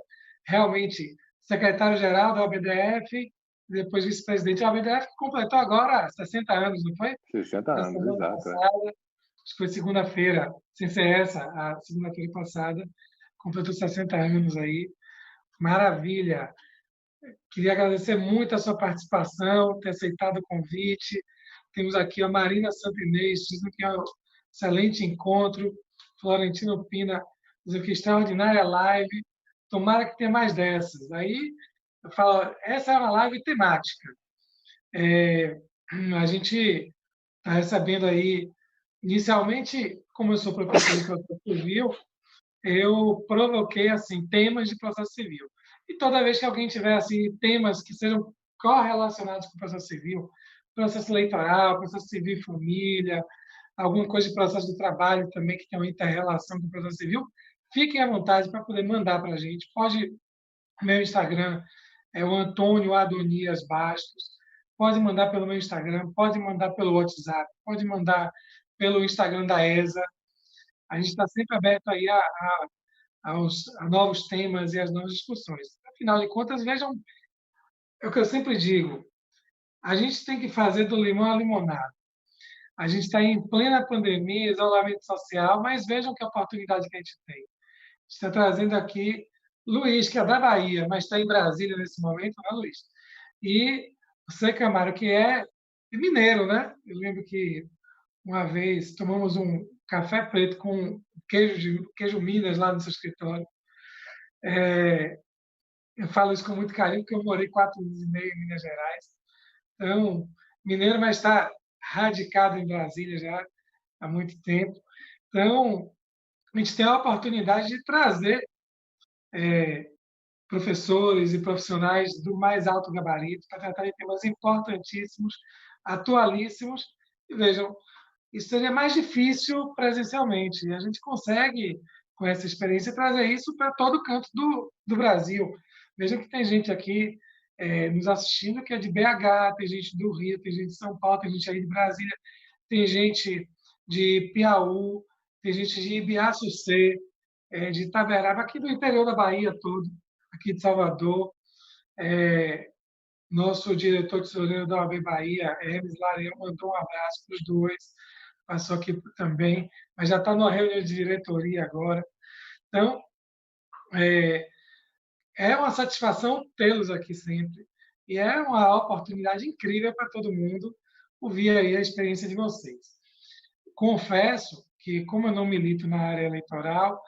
realmente secretário-geral da OBDF, depois vice-presidente da OBDF, que completou agora 60 anos, não foi? 60 anos, exato. Passada, acho que foi segunda-feira, sem ser essa, a segunda-feira passada, completou 60 anos aí. Maravilha! Queria agradecer muito a sua participação, ter aceitado o convite. Temos aqui a Marina Santinês, dizendo que é um excelente encontro. Florentino Pina, dizendo que extraordinária live. Tomara que tenha mais dessas. Aí, eu falo, essa é uma live temática. A gente está recebendo aí, inicialmente, como eu sou professor de processo civil, eu provoquei assim temas de processo civil. E toda vez que alguém tiver assim temas que sejam correlacionados com o processo civil, processo eleitoral, processo civil e família, alguma coisa de processo do trabalho também que tem uma inter-relação com o processo civil, fiquem à vontade para poder mandar para a gente. Pode, meu Instagram é o Antônio Adonias Bastos, pode mandar pelo meu Instagram, pode mandar pelo WhatsApp, pode mandar pelo Instagram da ESA. A gente está sempre aberto aí a novos temas e às novas discussões. Afinal de contas, vejam, é o que eu sempre digo, a gente tem que fazer do limão a limonada. A gente está em plena pandemia, isolamento social, mas vejam que oportunidade que a gente tem. Está trazendo aqui Luiz, que é da Bahia, mas está em Brasília nesse momento, né, Luiz? E você, Camaro, que é mineiro, né? Eu lembro que uma vez tomamos um café preto com queijo Minas lá no seu escritório. Eu falo isso com muito carinho, porque eu morei 4 anos e meio em Minas Gerais. Então, mineiro, mas está radicado em Brasília já há muito tempo. Então, a gente tem a oportunidade de trazer professores e profissionais do mais alto gabarito para tratar de temas importantíssimos, atualíssimos. E vejam, isso seria mais difícil presencialmente. E a gente consegue, com essa experiência, trazer isso para todo canto do Brasil. Vejam que tem gente aqui nos assistindo que é de BH, tem gente do Rio, tem gente de São Paulo, tem gente aí de Brasília, tem gente de Piauí, tem gente de Ibiaçucê, de Itaberaba, aqui do interior da Bahia todo, aqui de Salvador. Nosso diretor tesoureiro da OAB Bahia, Hermes Larião, mandou um abraço para os dois, passou aqui também, mas já está numa reunião de diretoria agora. Então, é uma satisfação tê-los aqui sempre, e é uma oportunidade incrível para todo mundo ouvir aí a experiência de vocês. Confesso que, como eu não milito na área eleitoral,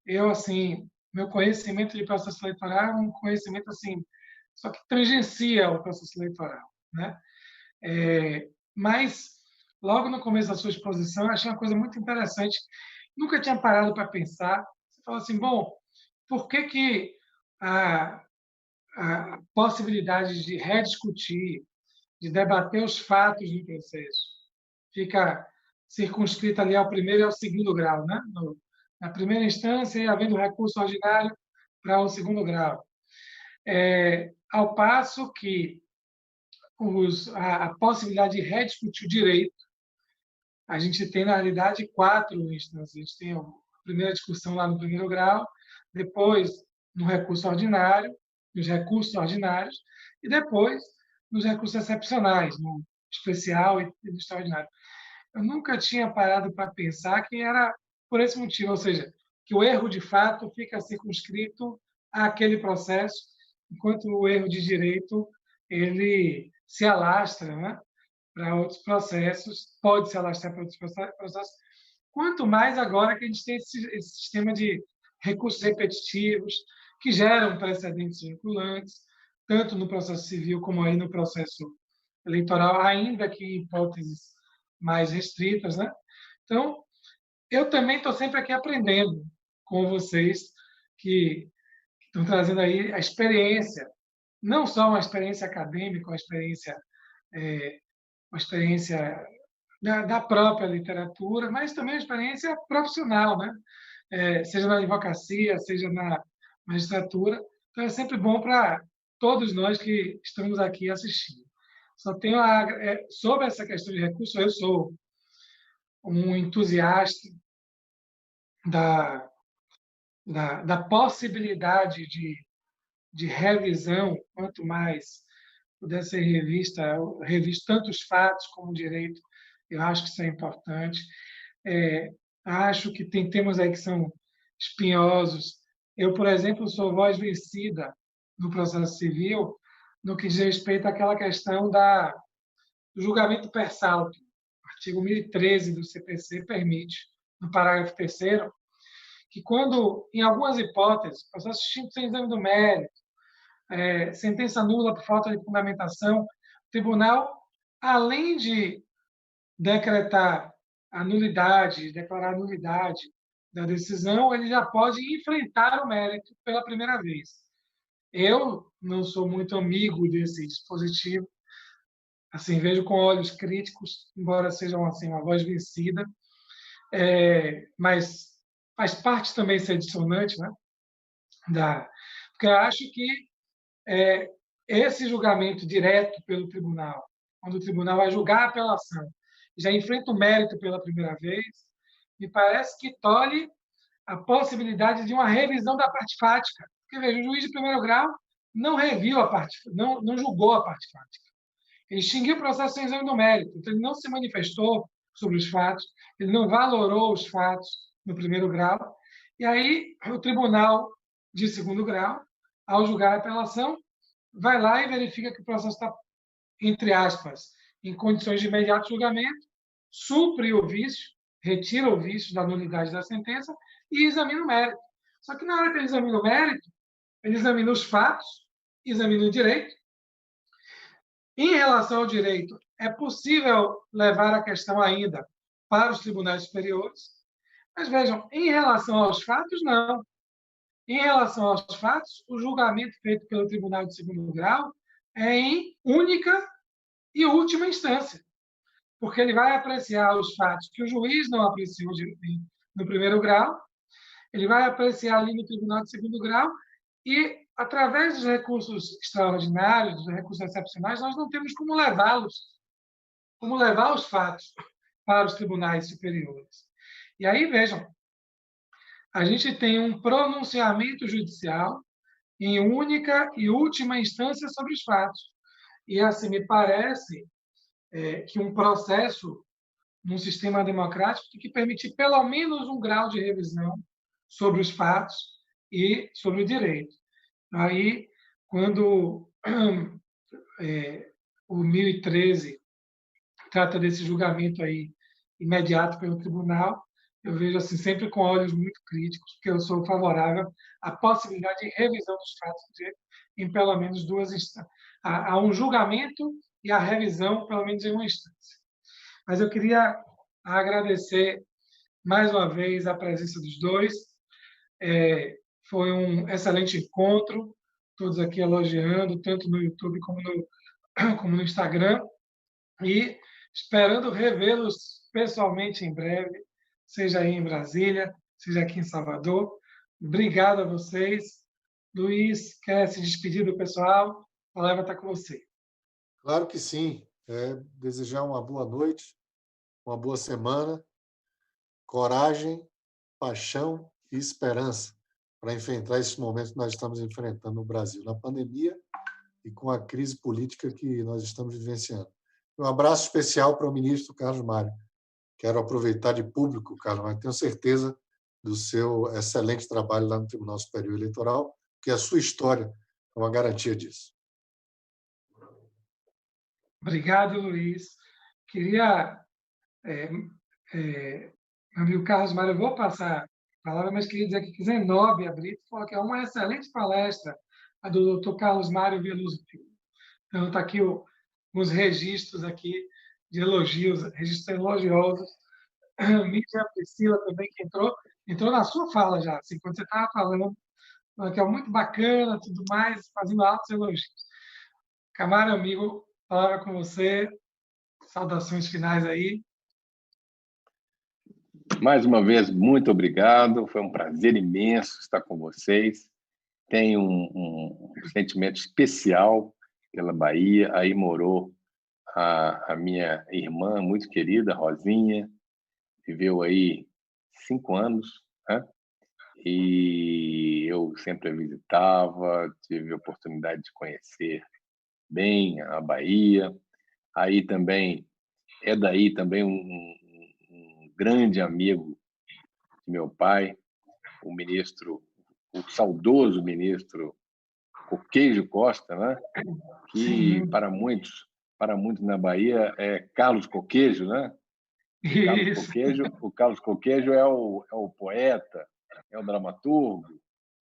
meu conhecimento de processo eleitoral é um conhecimento assim, só que tangencia o processo eleitoral, né? Mas logo no começo da sua exposição, eu achei uma coisa muito interessante. Nunca tinha parado para pensar. Você falou assim, bom, por que a possibilidade de rediscutir, de debater os fatos do processo, fica circunscrita ali ao primeiro e ao segundo grau, né? Na primeira instância, e havendo recurso ordinário para o segundo grau. Ao passo que a possibilidade de rediscutir o direito, a gente tem, na realidade, 4 instâncias. A gente tem a primeira discussão lá no primeiro grau, depois no recurso ordinário, nos recursos ordinários, e depois nos recursos excepcionais, no especial e no extraordinário. Eu nunca tinha parado para pensar que era por esse motivo, ou seja, que o erro de fato fica circunscrito àquele processo, enquanto o erro de direito ele se alastra, né, para outros processos, pode se alastrar para outros processos. Quanto mais agora que a gente tem esse sistema de recursos repetitivos que geram precedentes vinculantes, tanto no processo civil como aí no processo eleitoral, ainda que em hipóteses mais restritas, né? Então, eu também estou sempre aqui aprendendo com vocês que estão trazendo aí a experiência, não só uma experiência acadêmica, uma experiência da própria literatura, mas também uma experiência profissional, né? Seja na advocacia, seja na magistratura. Então, é sempre bom para todos nós que estamos aqui assistindo. Só tenho sobre essa questão de recurso, eu sou um entusiasta da possibilidade de revisão, quanto mais puder ser revisto tanto os fatos como o direito, eu acho que isso é importante. Acho que tem temas aí que são espinhosos. Eu, por exemplo, sou voz vencida no processo civil no que diz respeito àquela questão do julgamento per saltum. O artigo 1013 do CPC permite, no parágrafo 3º, que quando, em algumas hipóteses, processo extinto sem exame do mérito, sentença nula por falta de fundamentação, o tribunal, além de decretar a nulidade, declarar a nulidade da decisão, ele já pode enfrentar o mérito pela primeira vez. Eu não sou muito amigo desse dispositivo, assim, vejo com olhos críticos, embora seja assim, uma voz vencida, mas faz parte também ser dissonante, né? Porque eu acho que esse julgamento direto pelo tribunal, quando o tribunal vai julgar a apelação, já enfrenta o mérito pela primeira vez, me parece que tolhe a possibilidade de uma revisão da parte fática. Porque, veja, o juiz de primeiro grau não reviu a parte, não julgou a parte fática. Ele extinguiu o processo sem exame do mérito, então ele não se manifestou sobre os fatos, ele não valorou os fatos no primeiro grau, e aí o tribunal de segundo grau, ao julgar a apelação, vai lá e verifica que o processo está, entre aspas, em condições de imediato julgamento, supre o vício, retira o vício da nulidade da sentença e examina o mérito. Só que na hora que ele examina o mérito, ele examina os fatos, examina o direito. Em relação ao direito, é possível levar a questão ainda para os tribunais superiores, mas vejam, em relação aos fatos, não. Em relação aos fatos, o julgamento feito pelo Tribunal de Segundo Grau é em única e última instância, porque ele vai apreciar os fatos que o juiz não apreciou no primeiro grau, ele vai apreciar ali no Tribunal de Segundo Grau e, através dos recursos extraordinários, dos recursos excepcionais, nós não temos como levar os fatos para os tribunais superiores. E aí, vejam, a gente tem um pronunciamento judicial em única e última instância sobre os fatos. E, assim, me parece que um processo num sistema democrático tem que permitir pelo menos um grau de revisão sobre os fatos e sobre o direito. Aí, quando o 1013 trata desse julgamento aí imediato pelo tribunal, eu vejo assim sempre com olhos muito críticos, porque eu sou favorável à possibilidade de revisão dos fatos do direito em pelo menos duas instâncias. Há um julgamento e a revisão, pelo menos em uma instância. Mas eu queria agradecer mais uma vez a presença dos dois. Foi um excelente encontro, todos aqui elogiando, tanto no YouTube como no Instagram, e esperando revê-los pessoalmente em breve, seja aí em Brasília, seja aqui em Salvador. Obrigado a vocês. Luiz, quer se despedir do pessoal? A palavra está com você. Claro que sim. Desejar uma boa noite, uma boa semana, coragem, paixão e esperança para enfrentar esses momentos que nós estamos enfrentando no Brasil, na pandemia e com a crise política que nós estamos vivenciando. Um abraço especial para o ministro Carlos Mário. Quero aproveitar de público, Carlos Mário, tenho certeza do seu excelente trabalho lá no Tribunal Superior Eleitoral, que a sua história é uma garantia disso. Obrigado, Luiz. Queria, meu amigo Carlos Mário, eu vou passar a palavra, mas queria dizer que Zenobe Brito falou que é uma excelente palestra a do Dr. Carlos Mário Veloso Filho. Então, está aqui os registros aqui de elogios, registros elogiosos. Mídia Priscila também, que entrou na sua fala já, assim, quando você estava falando, que é muito bacana, tudo mais, fazendo altos elogios. Camara, amigo, palavra com você, saudações finais aí. Mais uma vez, muito obrigado, foi um prazer imenso estar com vocês. Tenho um sentimento especial pela Bahia, aí morou a minha irmã muito querida, Rosinha, viveu aí 5 anos, né? E eu sempre a visitava, tive a oportunidade de conhecer bem a Bahia. Aí também daí também um grande amigo de meu pai, o saudoso ministro Coqueijo Costa, né? Que para muitos na Bahia é Carlos Coqueijo, né? O Carlos Coqueijo é o poeta, é o dramaturgo,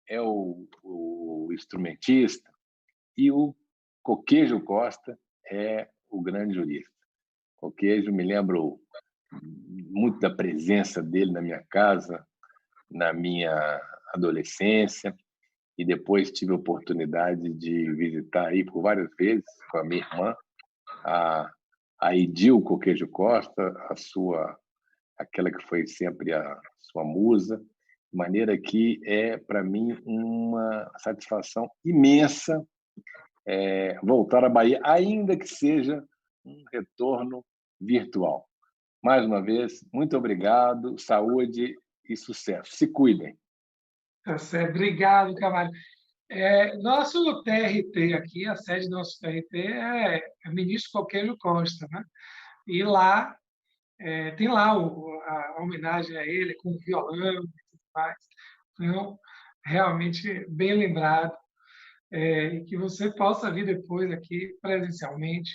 é o instrumentista, e o Coqueijo Costa é o grande jurista. Coqueijo, me lembro muito da presença dele na minha casa, na minha adolescência, e depois tive a oportunidade de visitar aí por várias vezes com a minha irmã, a Idil Coqueijo Costa, aquela que foi sempre a sua musa, de maneira que é, para mim, uma satisfação imensa voltar à Bahia, ainda que seja um retorno virtual. Mais uma vez, muito obrigado, saúde e sucesso. Se cuidem. Tá certo. Obrigado, Camargo. Nosso TRT aqui, a sede do nosso TRT é Ministro Coqueijo Costa, né? E lá tem lá a homenagem a ele com o violão e tudo mais. Então, realmente bem lembrado. E que você possa vir depois aqui presencialmente.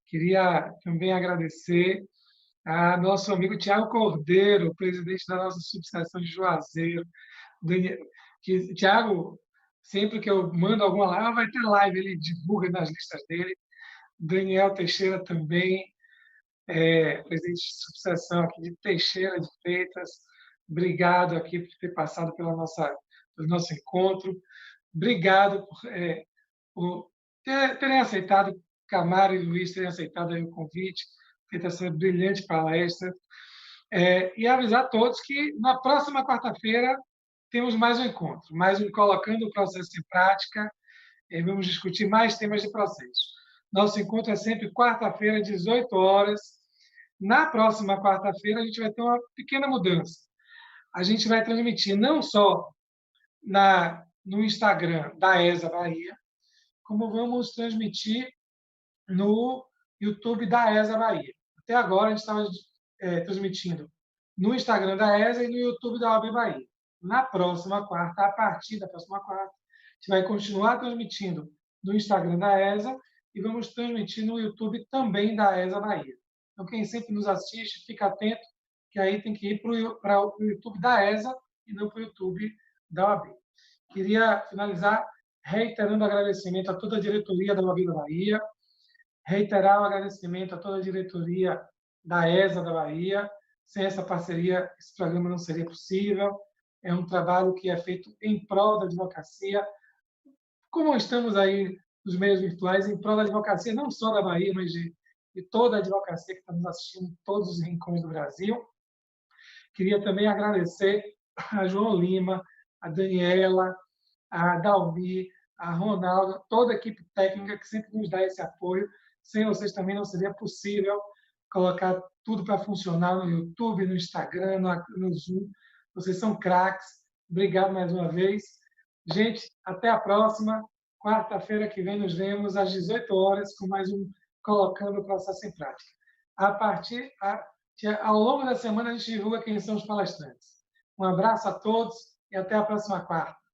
Queria também agradecer a nosso amigo Tiago Cordeiro, presidente da nossa subseção de Juazeiro. Tiago, sempre que eu mando alguma live, vai ter live, ele divulga nas listas dele. Daniel Teixeira também, presidente de subseção aqui de Teixeira de Freitas. Obrigado aqui por ter passado pelo nosso encontro. Obrigado por terem aceitado, Camara e Luiz terem aceitado aí o convite, feito essa brilhante palestra. E avisar a todos que na próxima quarta-feira temos mais um encontro, mais um Colocando o Processo em Prática. Vamos discutir mais temas de processo. Nosso encontro é sempre quarta-feira, 18 horas. Na próxima quarta-feira, a gente vai ter uma pequena mudança. A gente vai transmitir não só no Instagram da ESA Bahia, como vamos transmitir no YouTube da ESA Bahia. Até agora, a gente estava transmitindo no Instagram da ESA e no YouTube da OAB Bahia. Na próxima quarta, a partir da próxima quarta, a gente vai continuar transmitindo no Instagram da ESA e vamos transmitir no YouTube também da ESA Bahia. Então, quem sempre nos assiste, fica atento, que aí tem que ir para o YouTube da ESA e não para o YouTube da OAB. Queria finalizar reiterando o agradecimento a toda a diretoria da OAB da Bahia, reiterar o agradecimento a toda a diretoria da ESA da Bahia. Sem essa parceria, esse programa não seria possível. É um trabalho que é feito em prol da advocacia. Como estamos aí nos meios virtuais, em prol da advocacia, não só da Bahia, mas de toda a advocacia que está nos assistindo em todos os rincões do Brasil. Queria também agradecer a João Lima, a Daniela, a Dalmi, a Ronaldo, toda a equipe técnica que sempre nos dá esse apoio. Sem vocês também não seria possível colocar tudo para funcionar no YouTube, no Instagram, no Zoom. Vocês são craques. Obrigado mais uma vez. Gente, até a próxima. Quarta-feira que vem nos vemos às 18 horas com mais um Colocando o Processo em Prática. Ao longo da semana, a gente divulga quem são os palestrantes. Um abraço a todos e até a próxima quarta.